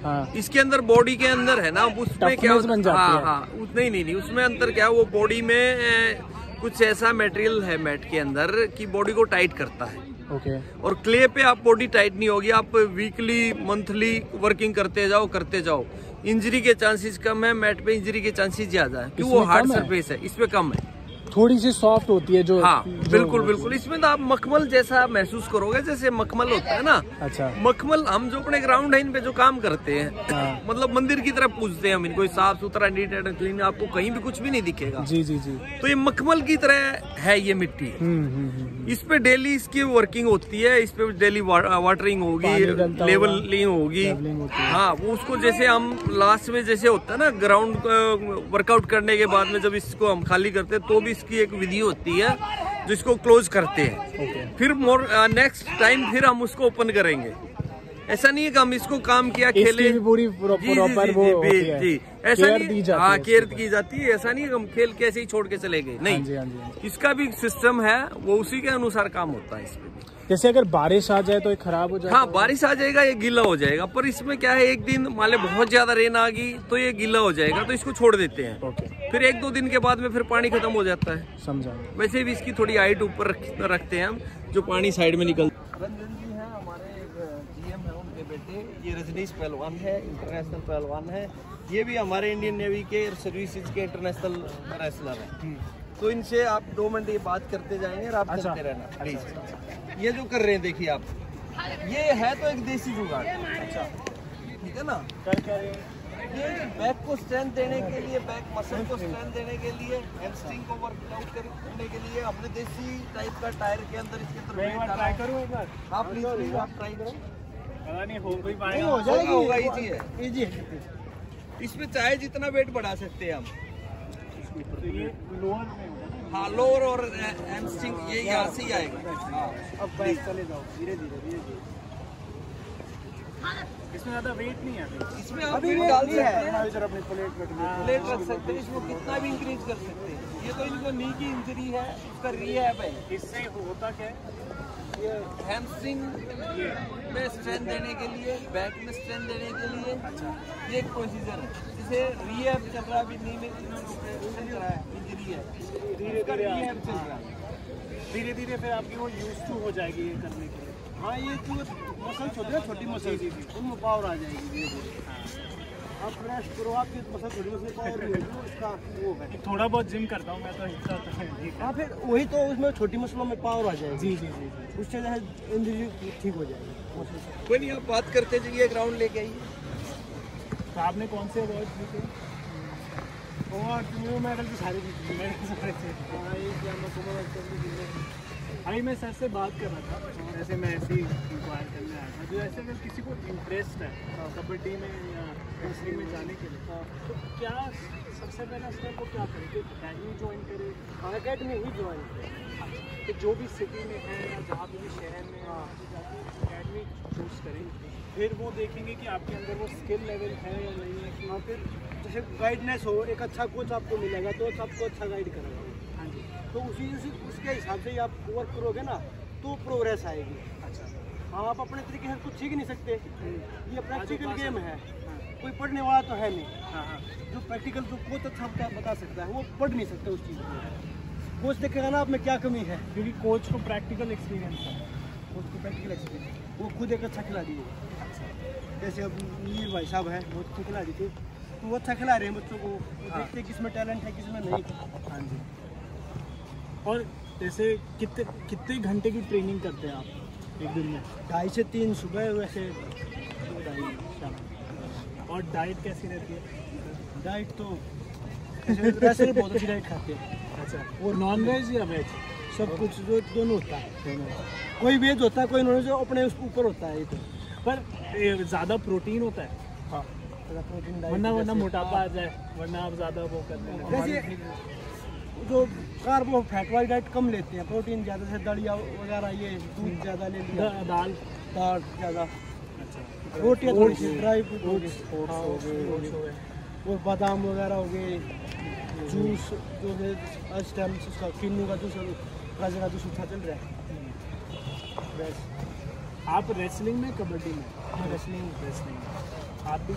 C: हाँ,
F: इसके अंदर बॉडी के अंदर है ना, उसमें क्या
C: बन जाती
F: हाँ
C: है।
F: हाँ, नहीं, उसमें अंतर क्या है, वो बॉडी में कुछ ऐसा मटेरियल है मैट के अंदर कि बॉडी को टाइट करता है।
C: ओके।
F: और क्ले पे आप बॉडी टाइट नहीं होगी, आप वीकली मंथली वर्किंग करते जाओ, इंजरी के चांसेस कम है। मैट पे इंजरी के चांसेस ज्यादा है क्योंकि वो हार्ड सरफेस है, इस पे कम है,
C: थोड़ी सी सॉफ्ट होती है जो।
F: हाँ बिल्कुल। इसमें तो आप मखमल जैसा महसूस करोगे, जैसे मखमल होता है ना।
C: अच्छा,
F: मखमल हम जो अपने ग्राउंड है इन पे जो काम करते हैं,
C: हाँ।
F: मतलब मंदिर की तरह पूजते हैं हम इनको, साफ सुथरा नीट एंड क्लीन, आपको कहीं भी कुछ भी नहीं दिखेगा।
C: जी।
F: तो ये मखमल की तरह है ये मिट्टी। इस पे डेली इसकी वर्किंग होती है, इस पे डेली वाटरिंग होगी, लेवलिंग होगी। हाँ, वो उसको जैसे हम लास्ट में जैसे होता है ना ग्राउंड वर्कआउट करने के बाद में जब इसको हम खाली करते हैं तो भी की एक विधि होती है जिसको क्लोज करते हैं। फिर नेक्स्ट टाइम फिर हम उसको ओपन करेंगे। ऐसा नहीं है कि हम इसको काम किया खेले,
C: पूरी
F: जी ऐसा नहीं, हाँ केयर की जाती है। ऐसा नहीं है कि हम खेल के ऐसे ही छोड़ के चले गए, नहीं। इसका भी सिस्टम है, वो उसी के अनुसार काम होता है। इसमें
C: जैसे अगर बारिश आ जाए तो ये खराब हो जाएगा।
F: हाँ, बारिश आ जाएगा, ये गीला हो जाएगा। पर इसमें क्या है, एक दिन मान लो बहुत ज्यादा रेन आ गई तो ये गीला हो जाएगा, तो इसको छोड़ देते हैं। फिर 1-2 दिन के बाद में फिर पानी खत्म हो जाता है।
C: समझा।
F: वैसे भी इसकी थोड़ी हाइट ऊपर रखते हैं हम, जो पानी साइड में निकल।
G: रंजन जी हैं हमारे GM है, उनके बेटे। ये रजनीश पहलवान है, इंटरनेशनल पहलवान है। ये भी हमारे इंडियन नेवी के सर्विसेज के इंटरनेशनल रेसलर है। तो इनसे आप 2 मिनट ये बात करते जाएंगे और आप चलते रहना प्लीज। ये जो कर रहे हैं देखिए आप, ये है तो एक देसी जुगाड़। अच्छा, ठीक है ना। ये बैक को स्ट्रेंथ देने के लिए, बैक मसल को स्ट्रेंथ देने के लिए, हैमस्ट्रिंग को वर्कआउट करने के लिए हमने देसी टाइप का टायर के अंदर इसके अंदर वेट डाला। ट्राई करूं एक बार? हाँ प्लीज, आप ट्राई करो। पता नहीं हो कोई पाएगा, हो जाएगा, होगा। इजी है। इसमें चाहे जितना वेट बढ़ा सकते हैं हम। हाँ, लोअर और हैमस्ट्रिंग ये यहाँ से ही आएगा। अब बैक चले जाओ, धीरे धीरे।
C: इसमें ज्यादा वेट नहीं है,
G: इसमें आप वेट डाल सकते हैं, प्लेट रख सकते हैं, इसमें कितना भी इंक्रीज कर सकते हैं। ये तो इनको नी की इंजरी है, उसका रिहैब है।
C: इससे होता क्या है,
G: ये हैमस्ट्रिंग में स्ट्रेंथ देने के लिए, बैक में स्ट्रेंथ देने के लिए। अच्छा, ये एक प्रोसीजर है। जैसे रिहैब चल रहा है अभी, नी में चल रहा है, इंजरी है, धीरे रिहैब चल रहा है।
C: धीरे धीरे फिर आपकी वो यूज टू हो जाएगी ये करने के लिए।
G: हाँ, ये जो मसल्स होती है ना, छोटी मसल, उनमें पावर आ जाएगी धीरे धीरे। आप प्रेस करो, आपकी मसल छोटी मसल पावर नहीं होगी, उसका वो है।
C: थोड़ा बहुत जिम करता हूँ मैं तो हिस्सा होता है।
G: हाँ, फिर वही तो उसमें छोटी मसलों में पावर आ जाएगी।
C: जी।
G: उससे जो है इंजरी ठीक हो जाएगी।
F: कोई नहीं, आप बात करते जाइए, ग्राउंड लेके आइए।
C: तो आपने कौन से अवार्ड जीते?
G: और न्यू मेडल तो सारे जीते।
C: अभी मैं सर से बात कर रहा था, जैसे मैं ऐसे ही इंक्वायर करने आया था, जो ऐसे अगर किसी को इंटरेस्ट है कबड्डी में या रेसलिंग में जाने के लिए, तो क्या सबसे पहला स्टेप वो क्या करे? अकेडमी ज्वाइन करे?
G: अकेडमी ही ज्वाइन करे,
C: तो जो भी सिटी में है या जहाँ भी शहर में अकेडमी चूज करें, फिर वो देखेंगे कि आपके अंदर वो स्किल लेवल है या नहीं है।
G: हाँ, फिर जैसे गाइडनेस हो, एक अच्छा कोच आपको मिलेगा तो सबको अच्छा गाइड करेगा।
C: हाँ जी।
G: तो उसके हिसाब से ही आप वर्क करोगे ना, तो प्रोग्रेस आएगी।
C: अच्छा।
G: हाँ, आप अपने तरीके से कुछ सीख नहीं सकते, ये प्रैक्टिकल गेम है। कोई पढ़ने वाला तो है नहीं।
C: हाँ।
G: जो प्रैक्टिकल तो कोच अच्छा बता सकता है, वो पढ़ नहीं सकते उस चीज़ को। कोच देखेगा ना आप में क्या कमी है,
C: क्योंकि कोच को प्रैक्टिकल एक्सपीरियंस है।
G: कोच को प्रैक्टिकल एक्सपीरियंस, वो खुद एक अच्छा खिलाड़ी है। जैसे अब मीर भाई साहब है, बहुत अच्छे खिलाड़ी थे, तो वो अच्छा खिला रहे हैं बच्चों को। देखते हैं किसमें टैलेंट है, किसमें नहीं।
C: हाँ जी। और जैसे कितने घंटे की ट्रेनिंग करते हैं आप एक दिन में?
G: 2.5 से 3 सुबह, वैसे 2-2.5 शाम।
C: और डाइट कैसी रहती है?
G: डाइट तो वैसे बहुत अच्छी डाइट खाते हैं।
C: अच्छा, और नॉन वेज या वेज?
G: सब कुछ जो दोनों होता है। कोई वेज होता है, कोई नॉन वेज, अपने ऊपर होता है। ये तो
C: पर ज़्यादा प्रोटीन होता है।
G: हाँ, प्रोटीन,
C: वरना मोटापा आ जाए, वरना आप ज़्यादा वो करते हैं।
G: जैसे जो कार्बो फैट वाली डाइट कम लेते हैं, प्रोटीन ज़्यादा से दलिया वगैरह, ये दूध ज़्यादा ले लिया,
C: दाल
G: ज़्यादा।
C: अच्छा।
G: रोटियाँ थोड़ी सी, ड्राई फ्रूट हो गए, और बादाम वगैरह हो गए, जूस जो है इस टाइम उसका किन्नू का जूस, गाजर का जूस अच्छा चल रहा है। बस
C: आप रेसलिंग में, कबड्डी में? रेसलिंग आप भी?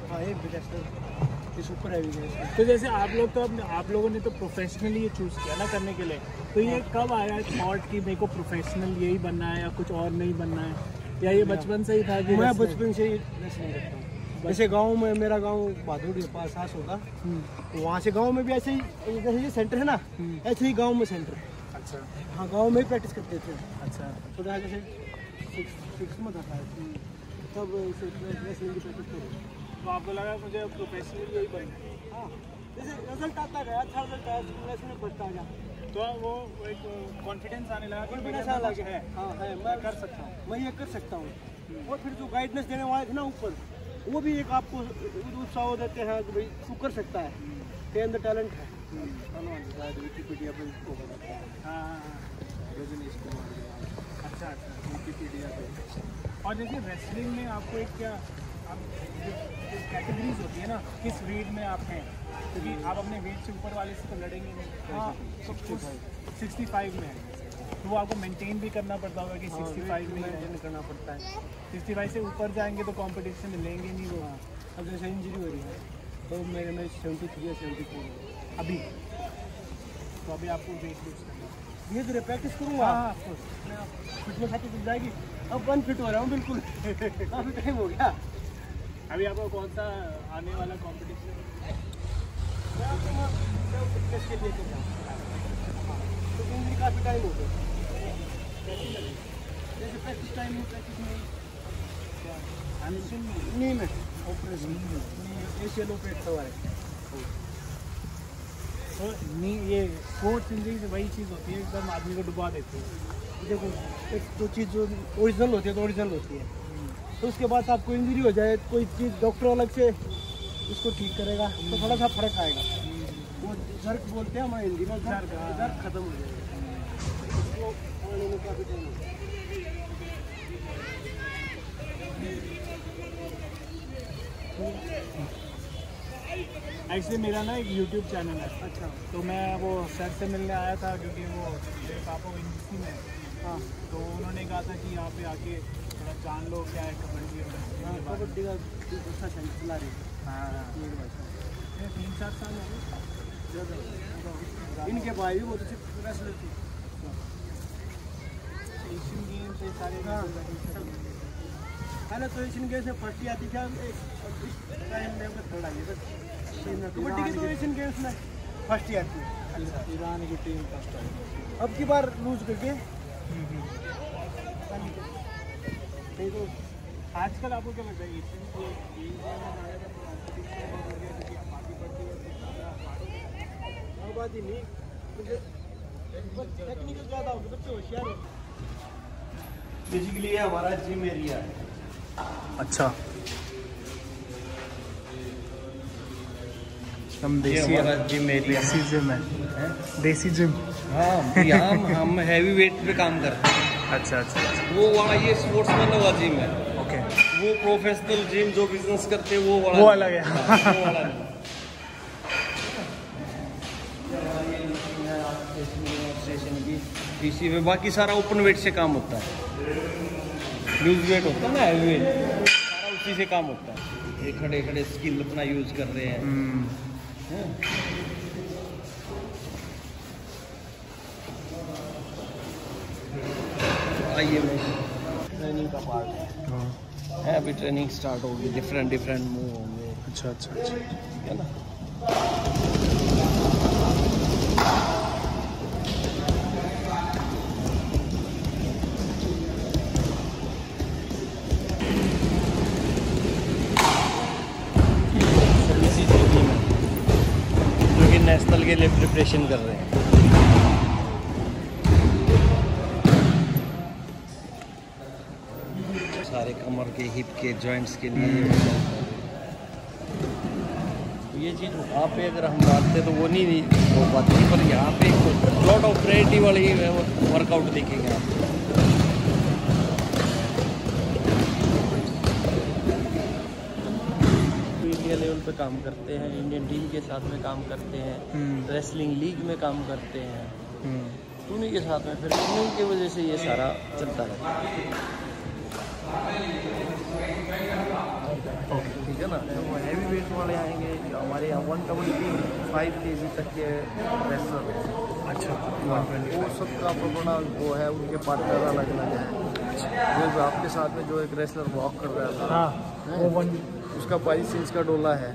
I: हाँ, एक भी रेसलर इस ऊपर है भी।
C: तो जैसे आप लोग तो आप लोगों ने तो प्रोफेशनली ये चूज़ किया ना करने के लिए, तो ये कब आया थॉट कि मेरे को प्रोफेशनल यही बनना है या कुछ और नहीं बनना है, या ये बचपन से ही था कि?
I: मैं बचपन से ही रेसलिंग करता हूँ। जैसे गांव में, मेरा गांव बहादुर के पास सास होगा, तो वहाँ से गांव में भी ऐसे ही, जैसे ये सेंटर है ना, ऐसे ही गांव में सेंटर।
C: अच्छा।
I: हाँ, गांव में ही प्रैक्टिस करते थे।
C: अच्छा।
I: तो जैसे 6 में था तब रेसलिंग की प्रैक्टिस करी।
C: तो आपको लगा मुझे प्रोफेशनल यही बनना है?
I: हाँ, जैसे रिजल्ट आता गया, अच्छा रिजल्ट आया, रेसलिंग बढ़ता गया,
C: तो वो एक कॉन्फिडेंस आने लगा,
I: कॉन्फिडेंस आने लगा है। हाँ है, मैं कर सकता हूँ, मैं ये कर सकता हूँ। और फिर जो गाइडेंस देने वाले थे ना ऊपर, वो भी एक आपको उत्साह देते हैं कि भाई तू कर सकता है, तेरे अंदर टैलेंट है। विकीपीडिया पे इसको बताता है।
C: हाँ। अच्छा, विकीपीडिया पे। और जैसे रेसलिंग में आपको एक क्या, आप कैटेगरीज होती है ना, किस वेट में आप हैं, क्योंकि आप अपने वेट से ऊपर वाले से तो लड़ेंगे नहीं।
I: हाँ,
C: 65 में है, तो वो आपको मेंटेन भी करना पड़ता होगा कि 65 में
I: मेंटेन करना पड़ता है।
C: 65 से ऊपर जाएंगे तो कंपटीशन में लेंगे नहीं वो।
I: अब जैसे इंजरी हो रही है तो मेरे में 73 या 74 है
C: अभी, तो अभी आपको वेट लूज करना है।
I: धीरे धीरे प्रैक्टिस करूँगा।
C: हाँ,
I: फिटनेस आती मिल जाएगी। अब अनफिट हो रहा हूँ बिल्कुल, काफ़ी टाइम हो गया।
C: अभी आपको कौन सा आने वाला कंपटीशन?
I: फिटनेस के लिए कर रहा हूँ, तो इंजरी काफ़ी टाइम हो गया। जैसे प्रैक्टिस टाइम में, प्रैक्टिस नहीं में ऑपरेशन नहीं, एशियल ऑपरेट करवा रहे।
C: तो नहीं, ये स्पोर्ट्स इंजरी से वही चीज़ होती है, एकदम आदमी को डुबा देती है।
I: देखो, एक तो चीज़ जो ओरिजिनल होती है तो ओरिजिनल होती है, तो उसके बाद आपको इंजरी हो जाए, कोई चीज़ डॉक्टर अलग से उसको ठीक करेगा तो थोड़ा सा फर्क आएगा। वो जर्क बोलते हैं हमारे हिंदी में, जर्क खत्म हो जाएगा, उसको आने में काफ़ी टाइम हो जाएगा।
C: एक्चुअली मेरा ना एक YouTube चैनल है।
I: अच्छा।
C: तो मैं वो सर से मिलने आया था, क्योंकि वो मेरे पापा यूनिवर्सिटी में।
I: हाँ,
C: तो उन्होंने कहा था कि यहाँ पे आके थोड़ा जान लो क्या है कबड्डी।
I: हाँ, कबड्डी का अच्छा सेंटर चला रही है।
C: हाँ, 3-4 साल हो गए।
I: इनके भाई भी बहुत अच्छे रेसलर थे।
C: एशियन गेम्स ये सारे।
I: हाँ, पहले तो एशियन गेम्स में फर्स्ट ही आती थी, इस टाइम में थर्ड आई है बस। कबड्डी की तो एशियन गेम्स में फर्स्ट ही आती है।
C: ईरान की टीम फर्स्ट आई।
I: अब की बार लूज करके नहीं तो
C: आजकल आपको क्या लगता है एशियन
I: बात ही नहीं, टेक्निकल ज़्यादा होगी, बच्चे होशियार हो। बेसिकली ये हमारा जिम एरिया है।
C: अच्छा, हम
J: ये हमारा जिम एरिया,
C: देसी जिम है, देसी जिम।
J: हाँ, यहाँ हम हैवी वेट पे काम करते हैं।
C: अच्छा अच्छा अच्छा।
J: वो वाला ये स्पोर्ट्समैन वाला जिम है।
C: ओके।
J: वो प्रोफेशनल जिम जो बिजनेस करते हैं वो
C: अलग है।
J: वो वाला नहीं। इसी में बाकी सारा ओपन वेट से काम होता है, लूज वेट होता है ना, हैवी वेट सारा उसी से काम होता है। ये खड़े खड़े स्किल अपना यूज कर रहे हैं। आइए ट्रेनिंग का पार्ट है, अभी ट्रेनिंग स्टार्ट होगी, डिफरेंट मूव होंगे।
C: अच्छा अच्छा अच्छा,
J: ठीक है ना। जो कि नेशनल के लिए प्रिपरेशन कर रहे हैं। सारे कमर के, हिप के, जॉइंट्स के लिए ये चीज़ वहाँ पे अगर हम डालते तो वो नहीं हो पाती, पर यहाँ पे लॉट ऑफ वैरायटी वाली वर्कआउट देखेंगे आप। इंडिया लेवल पे काम करते हैं, इंडियन टीम के साथ में काम करते हैं, रेसलिंग लीग में काम करते हैं, उन्हीं के साथ में फिर उन्हीं की वजह से ये सारा चलता है।
G: ठीक है ना। तो वो हैवी वेट वाले आएंगे, हमारे यहाँ 125 kg तक के रेसलर हैं।
C: अच्छा,
G: वो सबका अपना वो है, उनके पार्टनर अलग अलग हैं। जो आपके साथ में जो एक रेसलर वॉक कर रहा था,
C: हाँ, वो
G: उसका 22 इंच का डोला है।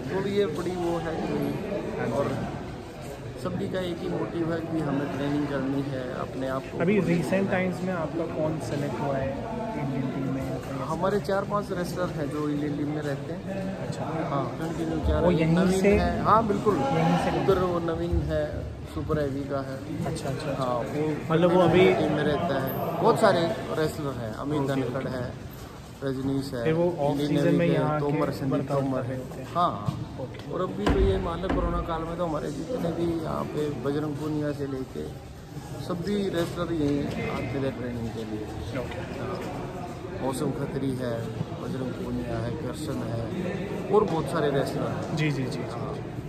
G: तो ये बड़ी वो है कि और सभी का एक ही मोटिव है कि हमें ट्रेनिंग करनी है अपने आप को।
C: अभी रिसेंट टाइम्स में आपका कौन सेलेक्ट हुआ है इंडियन टीम में?
G: हमारे 4-5 रेसलर हैं जो इंडियन टीम में रहते हैं।
C: अच्छा,
G: हाँ, कंटिन्यू 4
C: वो यहीं
G: नवीन
C: से
G: है। हाँ बिल्कुल,
C: यहीं से
G: उधर वो नवीन है, सुपर हैवी का है।
C: अच्छा अच्छा,
G: हाँ, वो
C: मतलब वो अभी
G: टीम में रहता है। बहुत सारे रेसलर हैं, अमित धनखड़ है, रजनीश है,
C: फिर वो ऑफ सीजन में यहाँ
G: तोमर,
C: के
G: संदीप
C: वर्कआउट
G: तोमर
C: कर रहे
G: है।
C: होते हैं।
G: हाँ, और अभी तो ये मान लो कोरोना काल में तो हमारे जितने भी यहाँ पे बजरंग पूनिया से लेके सभी रेसलर यहीं आते थे ट्रेनिंग के लिए। मौसम खतरी है, बजरंग पूनिया है, कर्शन है, और बहुत सारे रेसलर हैं।
C: जी जी जी,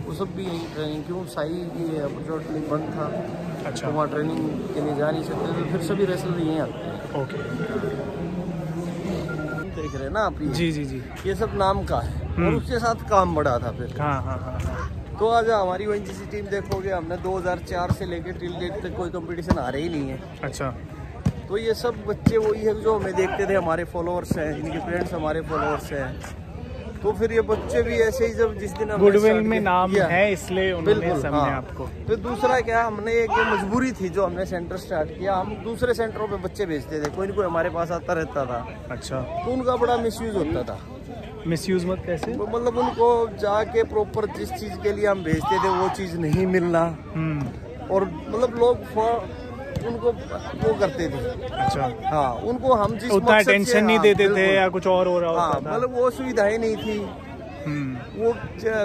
G: वो सब भी यहीं ट्रेनिंग, क्यों साई की अपॉर्चुनिटी बंद था।
C: अच्छा,
G: तो वहाँ ट्रेनिंग के लिए जा नहीं सकते, तो फिर सभी रेसलर यहीं आते हैं।
C: ओके,
G: देख रहे हैं ना आप ये?
C: जी जी जी,
G: ये सब नाम का है, और उसके साथ काम बढ़ा था फिर।
C: हाँ हाँ हाँ हाँ।
G: तो आज हमारी ONGC टीम देखोगे, हमने 2004 से लेकर टिल डेट तक कोई कंपटीशन आ रही ही नहीं है।
C: अच्छा,
G: तो ये सब बच्चे वही है जो हमें देखते थे, हमारे फॉलोअर्स हैं, इनके पेरेंट्स हमारे फॉलोअर्स हैं। तो फिर ये बच्चे भी ऐसे ही, जब जिस दिन
C: गुडविल में नाम है इसलिए उन्होंने समझे
G: हाँ।
C: आपको।
G: फिर दूसरा क्या, हमने एक मजबूरी थी जो हमने सेंटर स्टार्ट किया, हम दूसरे सेंटरों पे बच्चे भेजते थे, कोई न कोई हमारे पास आता रहता था।
C: अच्छा,
G: तो उनका बड़ा मिसयूज होता था।
C: मिसयूज मत कैसे?
G: मतलब उनको जाके प्रॉपर जिस चीज के लिए हम भेजते थे वो चीज नहीं मिलना, और मतलब लोग उनको वो करते थे।
C: अच्छा,
G: हाँ, उनको हम जिस
C: उतना अटेंशन नहीं देते थे या कुछ और हो रहा होता था।
G: मतलब वो सुविधाएं नहीं थी, वो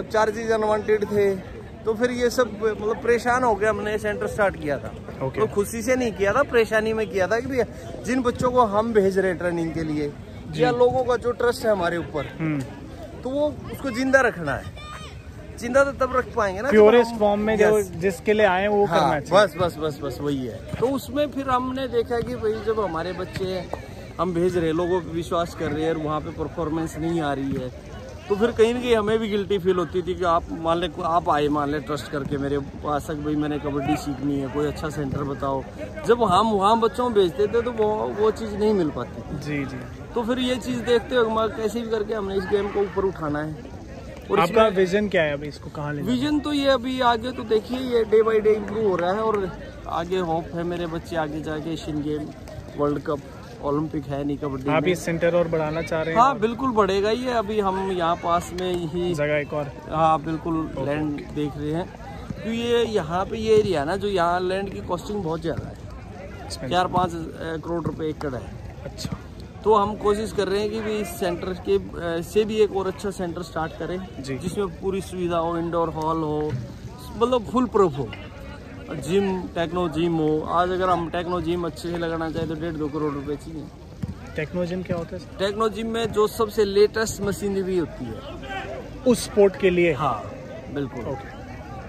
G: चार्जेस अनवांटेड थे। तो फिर ये सब मतलब परेशान हो गया, हमने सेंटर स्टार्ट किया था। तो खुशी से नहीं किया था, परेशानी में किया था कि भैया जिन बच्चों को हम भेज रहे ट्रेनिंग के लिए, या लोगों का जो ट्रस्ट है हमारे ऊपर, तो वो उसको जिंदा रखना है। जिंदा तो तब रख पाएंगे ना
C: प्योरेस्ट फॉर्म में, जो जिसके लिए आए वो करना चाहिए।
G: बस वही है। तो उसमें फिर हमने देखा कि भाई जब हमारे बच्चे हम भेज रहे, लोगों पे विश्वास कर रहे हैं, और वहाँ पे परफॉर्मेंस नहीं आ रही है, तो फिर कहीं ना कहीं हमें भी गिल्टी फील होती थी कि आप मान ले, आप आए मान ले ट्रस्ट करके मेरे पास, भाई मैंने कबड्डी सीखनी है, कोई अच्छा सेंटर बताओ। जब हम वहाँ बच्चों को भेजते थे तो वो चीज़ नहीं मिल पाती।
C: जी जी।
G: तो फिर ये चीज़ देखते हुए कैसे भी करके हमने इस गेम को ऊपर उठाना है।
C: और आपका विजन क्या है अभी, इसको कहाँ ले?
G: विजन तो ये अभी आगे तो देखिए, ये डे बाय डे इम्प्रूव हो रहा है, और आगे होप है मेरे बच्चे आगे जाके Asian game, world cup, Olympic है नहीं कबड्डी।
C: आप इस सेंटर और बढ़ाना चाह रहे हैं?
G: हाँ बिल्कुल बढ़ेगा ये। अभी हम यहाँ पास में ही
C: जगह एक और,
G: हाँ बिल्कुल लैंड देख रहे हैं, क्योंकि ये यहाँ पे ये एरिया ना, जो यहाँ लैंड की कॉस्टिंग बहुत ज़्यादा है, 4-5 करोड़ रुपए एकड़ है।
C: अच्छा,
G: तो हम कोशिश कर रहे हैं कि भी इस सेंटर के से भी एक और अच्छा सेंटर स्टार्ट करें, जिसमें पूरी सुविधा हो, इंडोर हॉल हो, मतलब फुल प्रूफ हो, जिम, टेक्नो जिम हो। आज अगर हम टेक्नो जिम अच्छे से लगाना चाहें तो 1.5-2 करोड़ रुपए चाहिए।
C: टेक्नो जिम क्या होता है?
G: टेक्नो जिम में जो सबसे लेटेस्ट मशीनरी होती है
C: उस स्पोर्ट के लिए।
G: हाँ बिल्कुल।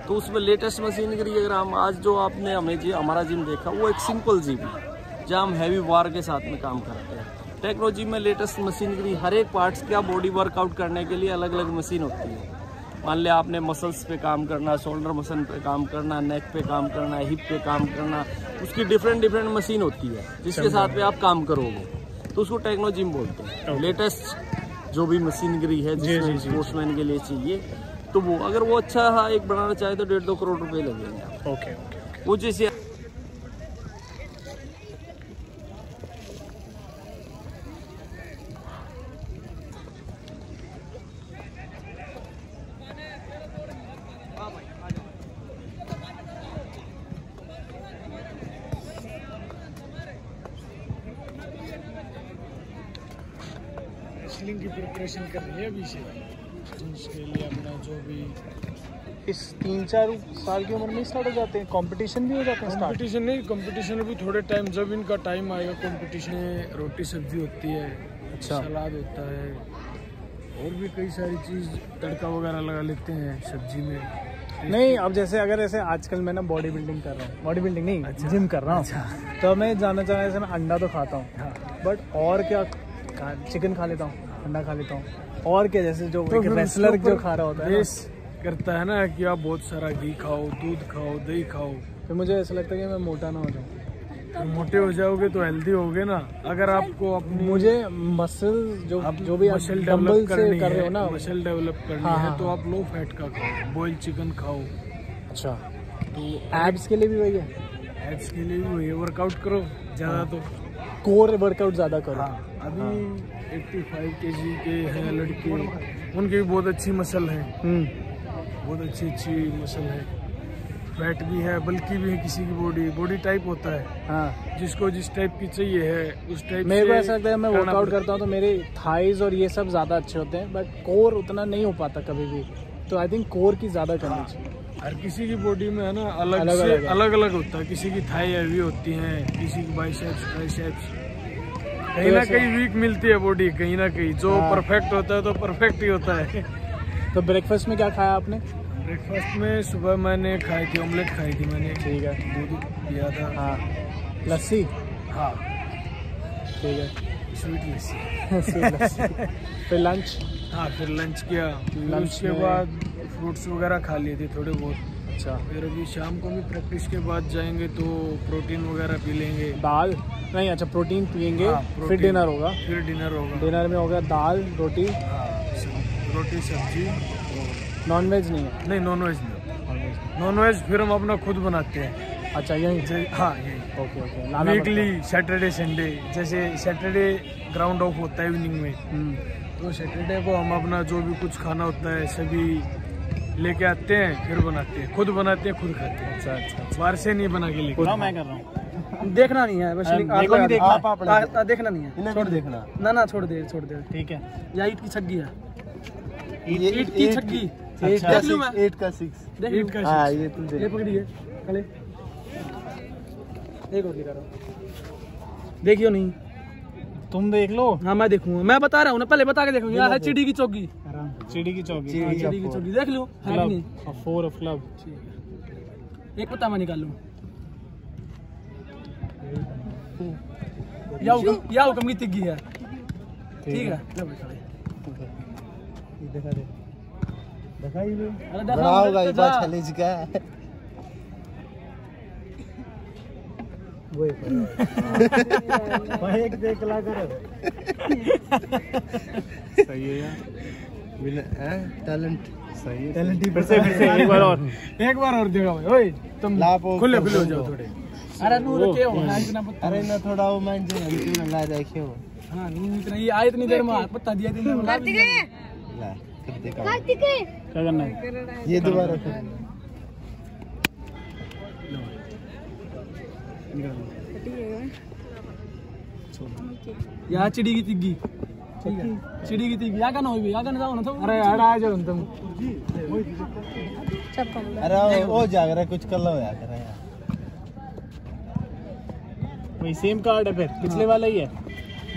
G: तो उसमें लेटेस्ट मशीनरी, अगर हम आज जो आपने हमारा जिम देखा, वो एक सिंपल जिम है जहाँ हम हैवी वार के साथ में काम करते हैं। टेक्नो जिम में लेटेस्ट मशीनरी, हर एक पार्ट्स का बॉडी वर्कआउट करने के लिए अलग अलग मशीन होती है। मान लिया आपने मसल्स पे काम करना, शोल्डर मसल पे काम करना, नेक पे काम करना, हिप पे काम करना, उसकी डिफरेंट मशीन होती है जिसके साथ में आप काम करोगे, तो उसको टेक्नो जिम बोलते हैं। लेटेस्ट जो भी मशीनरी है जिसमें स्पोर्ट्समैन के लिए चाहिए, तो वो अगर वो अच्छा एक बनाना चाहे तो 1.5-2 करोड़ रुपए लगेंगे।
C: ओके।
G: वो जैसे
D: रेसलिंग की प्रिपरेशन कर रही है अभी से, उसके लिए अपना जो भी
C: इस 3-4 साल की उम्र में स्टार्ट हो जाते हैं, कंपटीशन भी हो जाते हैं?
D: कंपटीशन नहीं, कंपटीशन अभी थोड़े टाइम, जब इनका टाइम आएगा कंपटीशन। रोटी सब्जी होती है,
C: अच्छा,
D: सलाद होता है, और भी कई सारी चीज़, तड़का वगैरह लगा लेते हैं सब्जी में।
C: नहीं, अब जैसे अगर ऐसे आजकल मैं ना बॉडी बिल्डिंग कर रहा हूँ, बॉडी बिल्डिंग नहीं, जिम कर रहा हूँ, तो मैं जानना चाह रहा हूँ, जैसे मैं अंडा तो खाता हूँ, बट और क्या चिकन खा लेता हूँ, अंडा खा लेता हूँ, और क्या जैसे जो तो रेसलर जो खा रहा होता है
D: करता है ना कि आप बहुत सारा घी खाओ, दूध खाओ, दही खाओ,
C: तो मुझे ऐसा लगता है कि मैं मोटा ना हो जाऊँ।
D: तो मोटे हो जाओगे तो हेल्दी होगे ना। अगर आपको अपनी
C: मुझे मसल जो भी
D: मसल
C: डंबल
D: डेवलप
C: से कर रहे हो ना,
D: मसल डेवलप करनी
C: हाँ,
D: है तो आप लो फैट का खाओ, बॉइल्ड चिकन खाओ।
C: अच्छा,
D: तो
C: एब्स के लिए भी वही है?
D: एब्स के लिए भी वही है, वर्कआउट करो ज़्यादा।
C: हाँ।
D: तो
C: कोर वर्कआउट ज़्यादा करो।
D: हाँ, अभी 85 kg के हैं लड़के, उनकी भी बहुत अच्छी मसल है, बहुत अच्छी मसल है, फैट भी है, बल्कि भी है, किसी की बॉडी टाइप होता है।
C: हाँ,
D: जिसको जिस टाइप की चाहिए है उस टाइप।
C: मेरे को ऐसा लगता है मैं वर्कआउट करता हूँ तो मेरे थाइज और ये सब ज़्यादा अच्छे होते हैं, बट कोर उतना नहीं हो पाता कभी भी, तो आई थिंक कोर की ज़्यादा करनी चाहिए।
D: हर किसी की बॉडी में है ना अलग होता है, किसी की थाई हैवी होती है, किसी की बाइसेप्स ट्राइसेप्स, कहीं ना कहीं वीक मिलती है बॉडी, कहीं ना कहीं जो परफेक्ट होता है तो परफेक्ट ही होता है।
C: तो ब्रेकफास्ट में क्या खाया आपने?
D: ब्रेकफास्ट में सुबह मैंने खाई थी, ऑमलेट खाई थी मैंने।
C: ठीक है,
D: दूध पिया था।
C: हाँ, लस्सी।
D: हाँ
C: ठीक है,
D: स्वीट लस्सी।
C: फिर लंच?
D: हाँ, फिर लंच किया, लंच के बाद फ्रूट्स वगैरह खा लिए थे थोड़े बहुत।
C: अच्छा,
D: फिर अभी शाम को भी प्रैक्टिस के बाद जाएंगे तो प्रोटीन वगैरह पी लेंगे।
C: दाल नहीं, अच्छा प्रोटीन पियेंगे।
D: हाँ,
C: फिर डिनर होगा?
D: फिर डिनर होगा।
C: डिनर में होगा दाल रोटी।
D: हाँ, रोटी सब्जी।
C: नॉन वेज नहीं है?
D: नहीं, नॉन वेज नहीं। नॉन वेज फिर हम अपना खुद बनाते हैं।
C: अच्छा, यही?
D: हाँ, यही।
C: ओके।
D: वीकली सैटरडे संडे, जैसे सैटरडे ग्राउंड ऑफ होता है इवनिंग में, तो सैटरडे को हम अपना जो भी कुछ खाना होता है सभी लेके आते हैं, फिर बनाते हैं, खुद बनाते हैं, खुद खाते हैं। अच्छा, बाहर से नहीं बना के लेके।
C: मैं कर रहा हूँ।
I: देखना नहीं है बस, देखना नहीं है, छोड़ देखना ना, छोड़ दे।
C: ठीक है।
I: या ईट की छग्गी है,
C: ईट
I: की छग्गी।
C: 8 का 6।
I: ये पकड़िए कले, एक और दिखा रहा हूँ, देखियो नहीं
C: तुम देख लो।
I: हाँ, मैं देखूंगा, मैं बता रहा हूँ ना, पहले बता के देखूंगा। यहाँ है चिड़ी की चौकी,
C: चिड़ी की चौकी,
I: चिड़ी की चौकी देख लो।
C: Club 4 of club.
I: एक पत्ता मैं निकाल लूँ, या हुक्म की तिग्गी है। ठीक है,
C: एक देख ला कर। सही है यार, टैलेंट सही है, टैलेंट। फिर से एक बार और देखा भाई। ओए तुम खुले हो जाओ थोड़े।
I: अरे नूर के हो इतना पत्ता,
C: अरे ना थोड़ा वो मैं जो अंतिम ला रखे हो।
I: हां, नूर इतना ये आए इतनी देर में पत्ता दिया दिन में ला
C: कर दे का। क्या करना है ये दोबारा कर।
I: या चिड़ी की तिग्गी, ठीक है, चिड़ी की तिग्गी। या का ना होई, या का ना जाओ ना। तो अरे यार आ जाओ तुम।
C: अरे वो जाग रहा कुछ कर लो यार यार। वही सेम कार्ड है, फिर पिछले वाला ही है।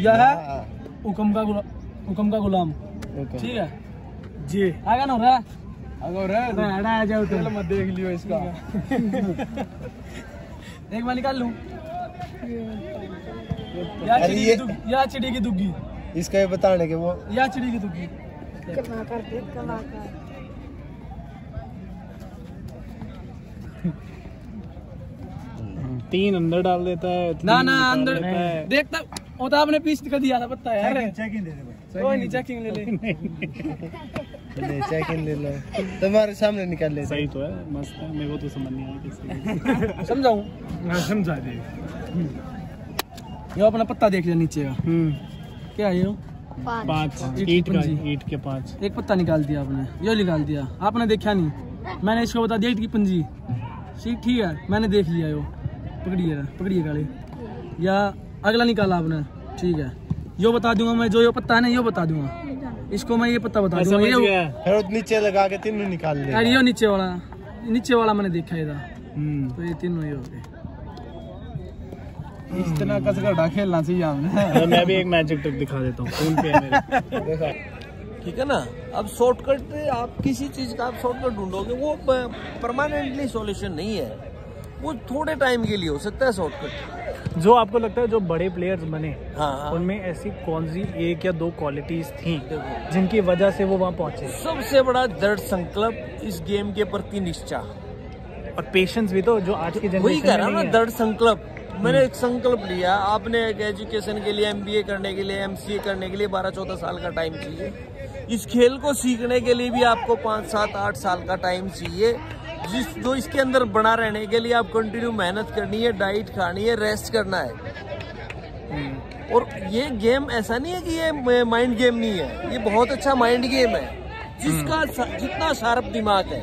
I: यह है हुक्म का गुलाम। ठीक है जी, आगा ना रहा, अगर आ जाओ तो मत देख लियो इसका। एक बार निकाल लूं। या चिड़ी की दुग्गी,
C: इसका ये बताने के वो
I: या चिड़ी की दुग्गी।
C: तीन अंदर डाल देता है
I: ना अंदर देखता वो तो आपने पीस कर दिया था पत्ता यार।
C: चेकिंग दे दे
I: कोई नहीं, चेकिंग ले
C: चेकिंग ले लो, तुम्हारे सामने निकाल ले। सही तो है, मस्त है, मेरे को तो समझ नहीं आया कैसे।
I: समझाऊं?
D: समझा दे।
I: ये अपना पत्ता देख लिया नीचे का। क्या है ये?
C: 5 ईट के 5।
I: एक पत्ता निकाल दिया आपने, ये निकाल दिया आपने, देखा नहीं मैंने, इसको बता दिया ईट की पंजी। ठीक है, मैंने देख लिया। यो पकड़िए काले, या अगला निकाला आपने। ठीक है, यो बता दूंगा मैं, जो यो पत्ता है ना यो बता दूंगा इसको मैं, ये पत्ता बता दूंगा।
C: नीचे लगा के तीनों निकाल ले।
I: अरे यो नीचे वाला मैंने देखा था, तो ये तीनों ये हो गए।
C: इतना कसकर खेलना चाहिए हमने। मैं भी एक मैजिक ट्रिक दिखा देता हूँ, फोन पे है मेरे।
G: ठीक है ना। अब शॉर्टकट, आप किसी चीज का आप शॉर्टकट ढूंढोगे, वो परमानेंटली सॉल्यूशन नहीं है, वो थोड़े टाइम के लिए हो सकता है शॉर्टकट।
C: जो आपको लगता है जो बड़े प्लेयर्स बने,
G: हाँ।
C: उनमें ऐसी कौन सी 1 या 2 क्वालिटीज थी जिनकी वजह से वो वहाँ पहुंचे?
G: सबसे बड़ा दृढ़ संकल्प, इस गेम के प्रति निष्ठा
C: और पेशेंस भी, तो जो आज की
G: वही
C: जनरेशन
G: कह
C: में
G: रहा
C: नहीं
G: ना,
C: है।
G: दृढ़ संकल्प। मैंने एक संकल्प लिया, आपने एक एजुकेशन के लिए MBA करने के लिए, MCA करने के लिए 12-14 साल का टाइम चाहिए। इस खेल को सीखने के लिए भी आपको 5, 7, 8 साल का टाइम चाहिए। जो इसके अंदर बना रहने के लिए आप कंटिन्यू मेहनत करनी है, डाइट खानी है, रेस्ट करना है। और ये गेम ऐसा नहीं है कि ये माइंड गेम नहीं है, ये बहुत अच्छा माइंड गेम है। जिसका जितना शार्प दिमाग है,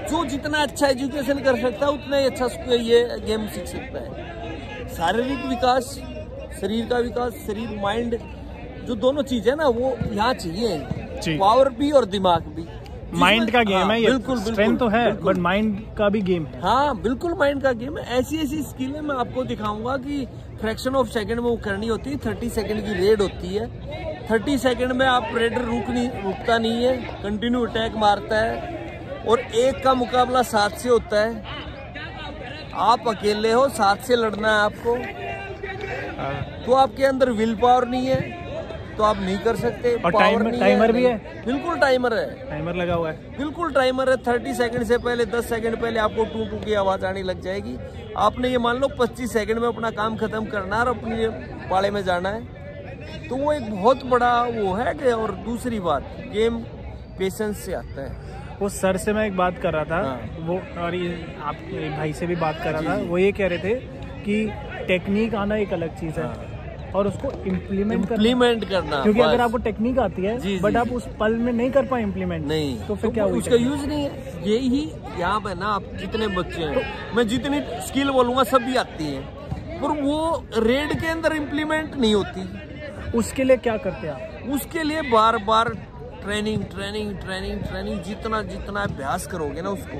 G: जो जितना अच्छा एजुकेशन कर सकता है, उतना ही अच्छा ये गेम सीख सकता है। शारीरिक विकास, शरीर का विकास, शरीर माइंड जो दोनों चीज है ना, वो यहाँ चाहिए। पावर भी और दिमाग भी।
C: माइंड का गेम है ये।
G: बिल्कुल,
C: स्ट्रेंथ तो है, बट माइंड का भी गेम है।
G: हाँ बिल्कुल, माइंड का गेम है। ऐसी ऐसी स्किल है, मैं आपको दिखाऊंगा कि फ्रैक्शन ऑफ सेकंड में वो करनी होती है। 30 सेकंड की रेड होती है। 30 सेकंड में आप रेडर रुकता नहीं है, कंटिन्यू अटैक मारता है। और 1 का मुकाबला 7 से होता है। आप अकेले हो, 7 से लड़ना है आपको। तो आपके अंदर विल पावर नहीं है, तो आप नहीं कर सकते।
C: और टाइमर भी है?
G: बिल्कुल टाइमर है,
C: टाइमर लगा हुआ है।
G: बिल्कुल टाइमर है। 30 सेकंड से पहले, 10 सेकंड पहले आपको टू टू की आवाज आने लग जाएगी। आपने ये मान लो 25 सेकंड में अपना काम खत्म करना है और अपने पाले में जाना है। तो वो एक बहुत बड़ा वो है कि, और दूसरी बात, गेम पेशेंस से आता है।
C: वो सर से मैं एक बात कर रहा था, वो और ये आप एक भाई से भी बात कर रहा था, वो ये कह रहे थे कि टेक्निक आना एक अलग चीज है और उसको इम्प्लीमेंट करना, क्योंकि अगर आपको टेक्निक आती है बट आप उस पल में नहीं कर पाए इम्प्लीमेंट,
G: नहीं
C: तो फिर क्या
G: उसका यूज नहीं है। यही यहाँ पे ना, आप जितने बच्चे हैं, मैं जितनी स्किल बोलूंगा सभी आती है, पर वो रेड के अंदर इम्प्लीमेंट नहीं होती।
C: उसके लिए क्या करते हैं आप?
G: उसके लिए बार बार ट्रेनिंग, जितना अभ्यास करोगे ना, उसको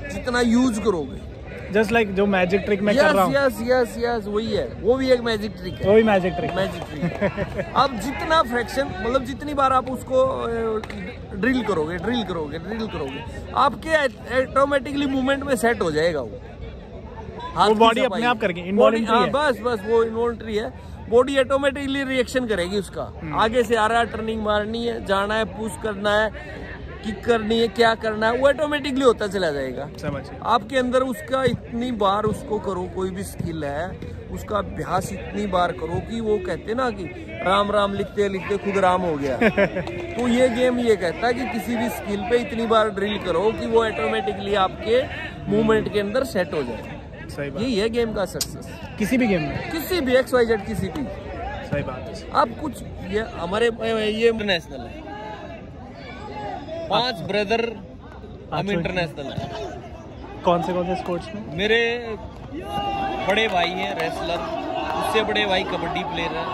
G: जितना यूज करोगे।
C: जस्ट लाइक जो मैजिक ट्रिक मैं कर रहा हूँ।
G: यस, वही है, वो भी एक मैजिक ट्रिक है।
C: वही मैजिक ट्रिक
G: अब जितना फ्रैक्शन, मतलब जितनी बार आप उसको ड्रिल करोगे, आपके ऑटोमेटिकली मूवमेंट में सेट हो जाएगा वो
C: बॉडी अपने आप करके।
G: बस वो इन्वॉल्ट्री है। बॉडी ऑटोमेटिकली रिएक्शन करेगी उसका। आगे से आ रहा है, टर्निंग मारनी है, जाना है, पुश करना है, किक करनी है, क्या करना है, वो ऑटोमेटिकली होता चला जाएगा। आपके अंदर उसका इतनी बार उसको करो, कोई भी स्किल है उसका अभ्यास इतनी बार करो कि वो कहते ना कि राम राम लिखते लिखते खुद राम हो गया। तो ये गेम ये कहता है कि किसी भी स्किल पे इतनी बार ड्रिल करो कि वो ऑटोमेटिकली आपके मूवमेंट के अंदर सेट हो जाए। यही है गेम का सक्सेस।
C: किसी भी गेम में,
G: किसी भी XYZ, किसी भी।
C: सही बात है।
G: आप कुछ ये हमारे ये इंटरनेशनल है, 5 ब्रदर हम इंटरनेशनल है।
C: कौन से स्पोर्ट्स में?
G: मेरे बड़े भाई हैं रेसलर, उससे बड़े भाई कबड्डी प्लेयर है,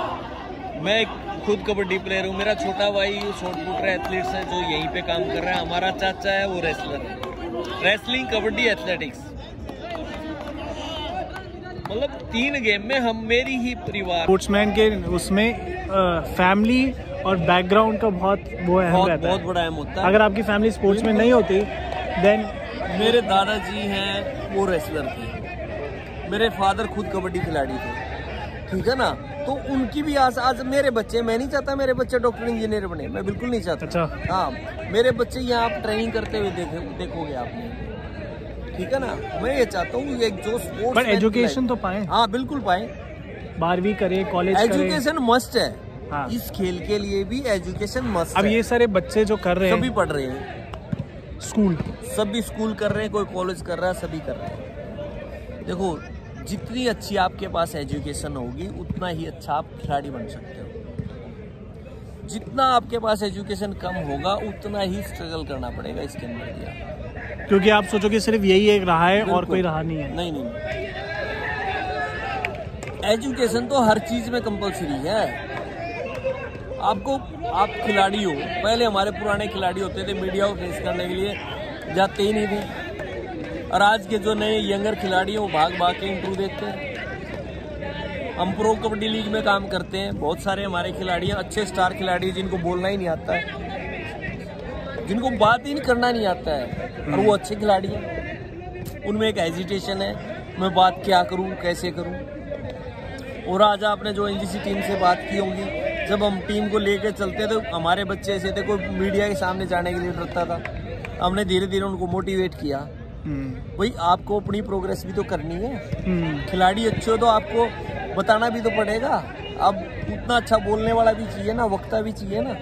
G: मैं खुद कबड्डी प्लेयर हूँ। मेरा छोटा भाई शॉर्टपुटर एथलीट्स है जो यहीं पे काम कर रहा है। हमारा चाचा है वो रेसलर है। रेसलिंग, कबड्डी, एथलेटिक्स, मतलब 3 गेम में हम मेरी ही परिवार।
C: स्पोर्ट्समैन के उसमें फैमिली और बैकग्राउंड का बहुत वो अहम रहता है,
G: बहुत बड़ा अहम होता है।
C: अगर आपकी फैमिली स्पोर्ट्स में नहीं होती देन।
G: मेरे दादाजी हैं वो रेसलर थे, मेरे फादर खुद कबड्डी खिलाड़ी थे, ठीक है ना। तो उनकी भी आज मेरे बच्चे, मैं नहीं चाहता मेरे बच्चे डॉक्टर इंजीनियर बने, मैं बिल्कुल नहीं चाहता।
C: अच्छा।
G: हाँ, मेरे बच्चे यहाँ आप ट्रेनिंग करते हुए देखोगे आपने, ठीक है ना। मैं ये चाहता हूँ एक जो स्पोर्ट्स,
C: पर एजुकेशन तो पाए।
G: हाँ बिल्कुल पाए,
C: 12वीं करे, कॉलेज करे,
G: एजुकेशन मस्ट है।
C: हाँ।
G: इस खेल के लिए भी एजुकेशन मस्ट है।
C: अब ये सारे बच्चे जो कर रहे हैं,
G: सभी पढ़ रहे हैं, सभी स्कूल कर रहे हैं, कोई कॉलेज कर रहा है, सभी कर रहे हैं। देखो, जितनी अच्छी आपके पास एजुकेशन होगी उतना ही अच्छा आप खिलाड़ी बन सकते हो। जितना आपके पास एजुकेशन कम होगा उतना ही स्ट्रगल करना पड़ेगा इसके अंदर भी,
C: क्योंकि आप सोचो कि सिर्फ यही एक रहा है और कोई रहा नहीं है।
G: नहीं, एजुकेशन तो हर चीज में कंपलसरी है। आप खिलाड़ी हो, पहले हमारे पुराने खिलाड़ी होते थे, मीडिया को फेस करने के लिए जाते ही नहीं थे, और आज के जो नए यंगर खिलाड़ी हैं वो भाग के इंटरव्यू देते हैं। हम प्रो कबड्डी लीग में काम करते हैं, बहुत सारे हमारे खिलाड़ी हैं, अच्छे स्टार खिलाड़ी जिनको बोलना ही नहीं आता है, जिनको बात ही नहीं करना नहीं आता है, और वो अच्छे खिलाड़ी हैं। उनमें एक हेजिटेशन है, मैं बात क्या करूं, कैसे करूं। और आज आपने जो एनजीसी टीम से बात की होगी, जब हम टीम को लेके चलते तो हमारे बच्चे ऐसे थे, कोई मीडिया के सामने जाने के लिए डरता था। हमने धीरे धीरे उनको मोटिवेट किया, भाई आपको अपनी प्रोग्रेस भी तो करनी है, खिलाड़ी अच्छे हो तो आपको बताना भी तो पड़ेगा। अब उतना अच्छा बोलने वाला भी चाहिए ना, वक्ता भी चाहिए ना।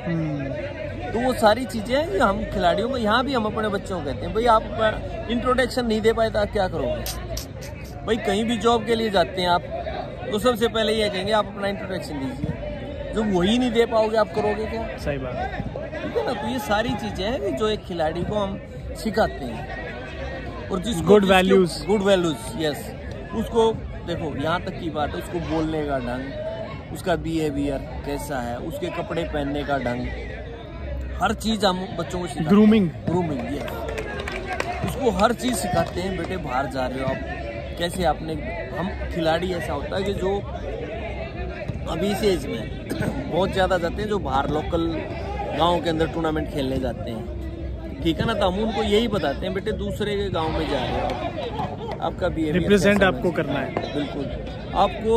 G: तो वो सारी चीजें हैं कि हम खिलाड़ियों को यहाँ भी हम अपने बच्चों को कहते हैं, भाई आप इंट्रोडक्शन नहीं दे पाए तो आप क्या करोगे। भाई कहीं भी जॉब के लिए जाते हैं आप, तो सबसे पहले ये कहेंगे आप अपना इंट्रोडक्शन दीजिए। जो वही नहीं दे पाओगे आप करोगे क्या?
C: सही बात है,
G: ठीक है ना। तो ये सारी चीजें हैं कि जो एक खिलाड़ी को हम सिखाते हैं, और जिसको
C: गुड वैल्यूज,
G: यस। उसको देखो, यहाँ तक की बात है, उसको बोलने का ढंग, उसका बिहेवियर कैसा है, उसके कपड़े पहनने का ढंग, हर चीज हम बच्चों को सिखाते।
C: Grooming,
G: yes. उसको हर चीज सिखाते हैं। बेटे बाहर जा रहे हो आप, कैसे आपने, हम खिलाड़ी ऐसा होता है कि जो अभी इस एज में बहुत ज़्यादा जाते हैं, जो बाहर लोकल गांव के अंदर टूर्नामेंट खेलने जाते हैं, ठीक है ना। तो हम उनको यही बताते हैं, बेटे दूसरे के गांव में जा रहे हो, आपका भी
C: रिप्रेजेंट आपको करना है।
G: बिल्कुल आपको।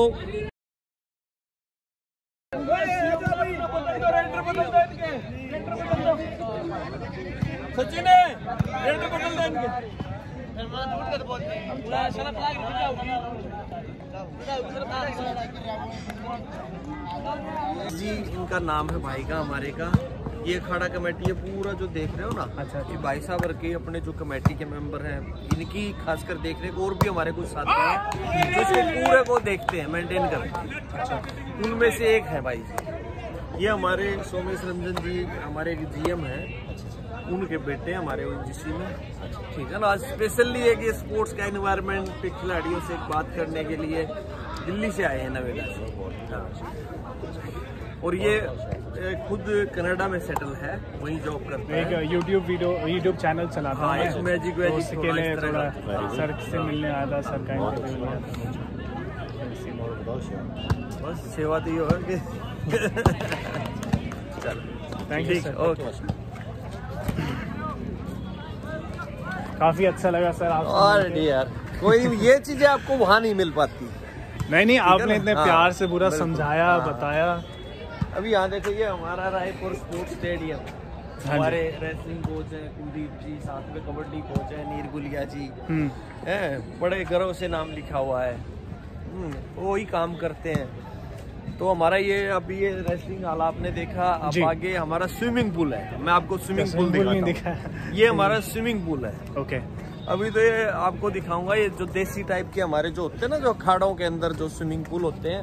G: सचिन जी, इनका नाम है भाई का, हमारे का। ये अखाड़ा कमेटी है पूरा जो देख रहे हो ना। अच्छा। ये भाई साहब के अपने जो कमेटी के मेंबर हैं, इनकी खासकर देख रहे, और भी हमारे कुछ साथी हैं जो इसको पूरे को देखते हैं, मेंटेन करते हैं। अच्छा। उनमें से एक है भाई जी, ये हमारे सोमेश रंजन जी, हमारे एक जीएम है, उनके बेटे हमारे ओएनजीसी में, ठीक है ना। आज स्पेशली है कि स्पोर्ट्स का एनवायरनमेंट पे खिलाड़ियों से बात करने के लिए दिल्ली से आए हैं, नवेदा से। और ये खुद कनाडा में सेटल है, वहीं जॉब करते हैं।
C: एक यूट्यूब चैनल चलाता है।
G: हाँ, मैजिक
C: के लिए थोड़ा सर से मिलने आया था, सर का इंटरव्यू लिया।
G: बस सेवा दी हो कि
C: थैंक यू सर।
G: ओके,
C: काफी अच्छा लगा सर आप।
G: और यार कोई ये चीजें आपको वहाँ नहीं मिल पाती।
C: नहीं, आपने इतने प्यार से पूरा समझाया, बताया।
G: अभी यहाँ देखो, ये हमारा रायपुर स्पोर्ट्स स्टेडियम, हमारे रेसलिंग कोच हैं कुलदीप जी, साथ में कबड्डी कोच है नीर गुलिया जी, बड़े गर्व से नाम लिखा हुआ है, वो ही काम करते हैं। तो हमारा ये अभी ये रेसलिंग हॉल आपने देखा, अब आगे हमारा स्विमिंग पूल है। मैं आपको स्विमिंग पूल दिखाता हूं। ये हमारा स्विमिंग पूल है।
C: ओके।
G: अभी तो ये आपको दिखाऊंगा, ये जो देसी टाइप के हमारे जो होते हैं ना, जो अखाड़ों के अंदर जो स्विमिंग पूल होते हैं,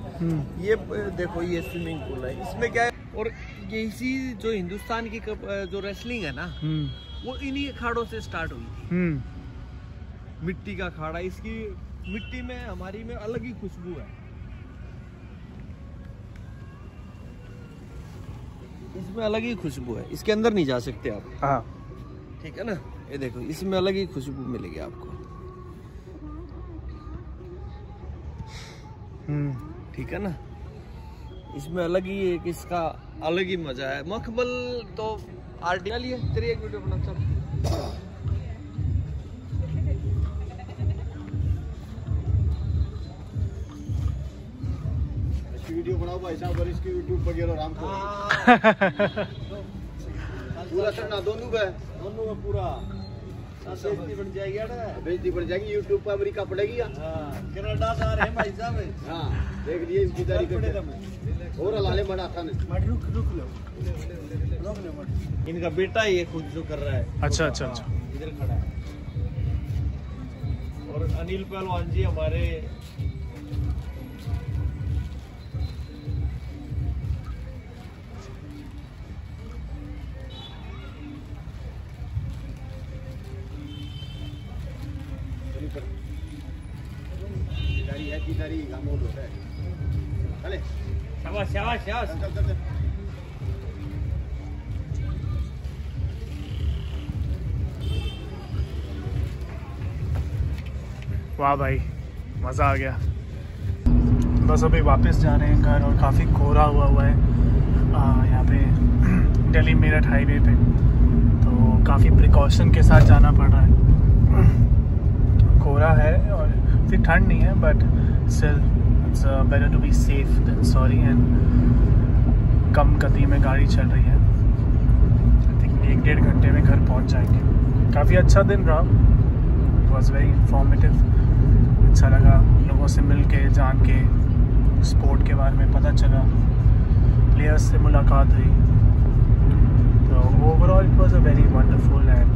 G: ये देखो ये स्विमिंग पूल है। इसमें क्या है, और ये इसी जो हिंदुस्तान की जो रेसलिंग है ना, वो इन्हीं अखाड़ों से स्टार्ट हुई थी। मिट्टी का अखाड़ा, इसकी मिट्टी में हमारी में अलग ही खुशबू है, इसमें अलग ही खुशबू है। इसके अंदर नहीं जा सकते आप,
C: हाँ,
G: ठीक है ना। ये देखो, इसमें अलग ही खुशबू मिलेगी आपको, ठीक है ना। इसमें अलग ही एक इसका अलग ही मजा है। मखमल तो आर्टिकल ही है। तेरी एक वीडियो बना सब।
E: वीडियो बनाओ भाई साहब, और इसकी यूट्यूब पर गिरो आराम को। पूरा चढ़ना दोनों में पूरा बेइज्जती बन जाएगी ना, बेइज्जती बन जाएगी। यूट्यूब पर अमेरिका पड़ेगी।
G: कनाडा जा रहे हैं भाई साहब।
E: हाँ, देख लिए इसकी तैयारी करते और लाले बना था। रुक लो।
G: इनका बेटा ये खुद जो कर रहा है।
C: अच्छा,
G: इधर खड़ा है। और अनिल पहलवान जी हमारे शाबाश।
C: वाह भाई, मज़ा आ गया। बस अभी वापस जा रहे हैं घर, और काफ़ी कोहरा हुआ है यहाँ पे दिल्ली मेरठ हाईवे पे, तो काफ़ी प्रिकॉशन के साथ जाना पड़ रहा है। कोहरा है और फिर ठंड नहीं है, but still it's better to be safe than sorry. And कम गति में गाड़ी चल रही है, आई थिंक 1-1.5 घंटे में घर पहुंच जाएंगे। काफ़ी अच्छा दिन रहा, इट वॉज वेरी इंफॉर्मेटिव। अच्छा लगा लोगों से मिल के, जान के, स्पोर्ट के बारे में पता चला, प्लेयर्स से मुलाकात हुई। तो overall it was a very wonderful and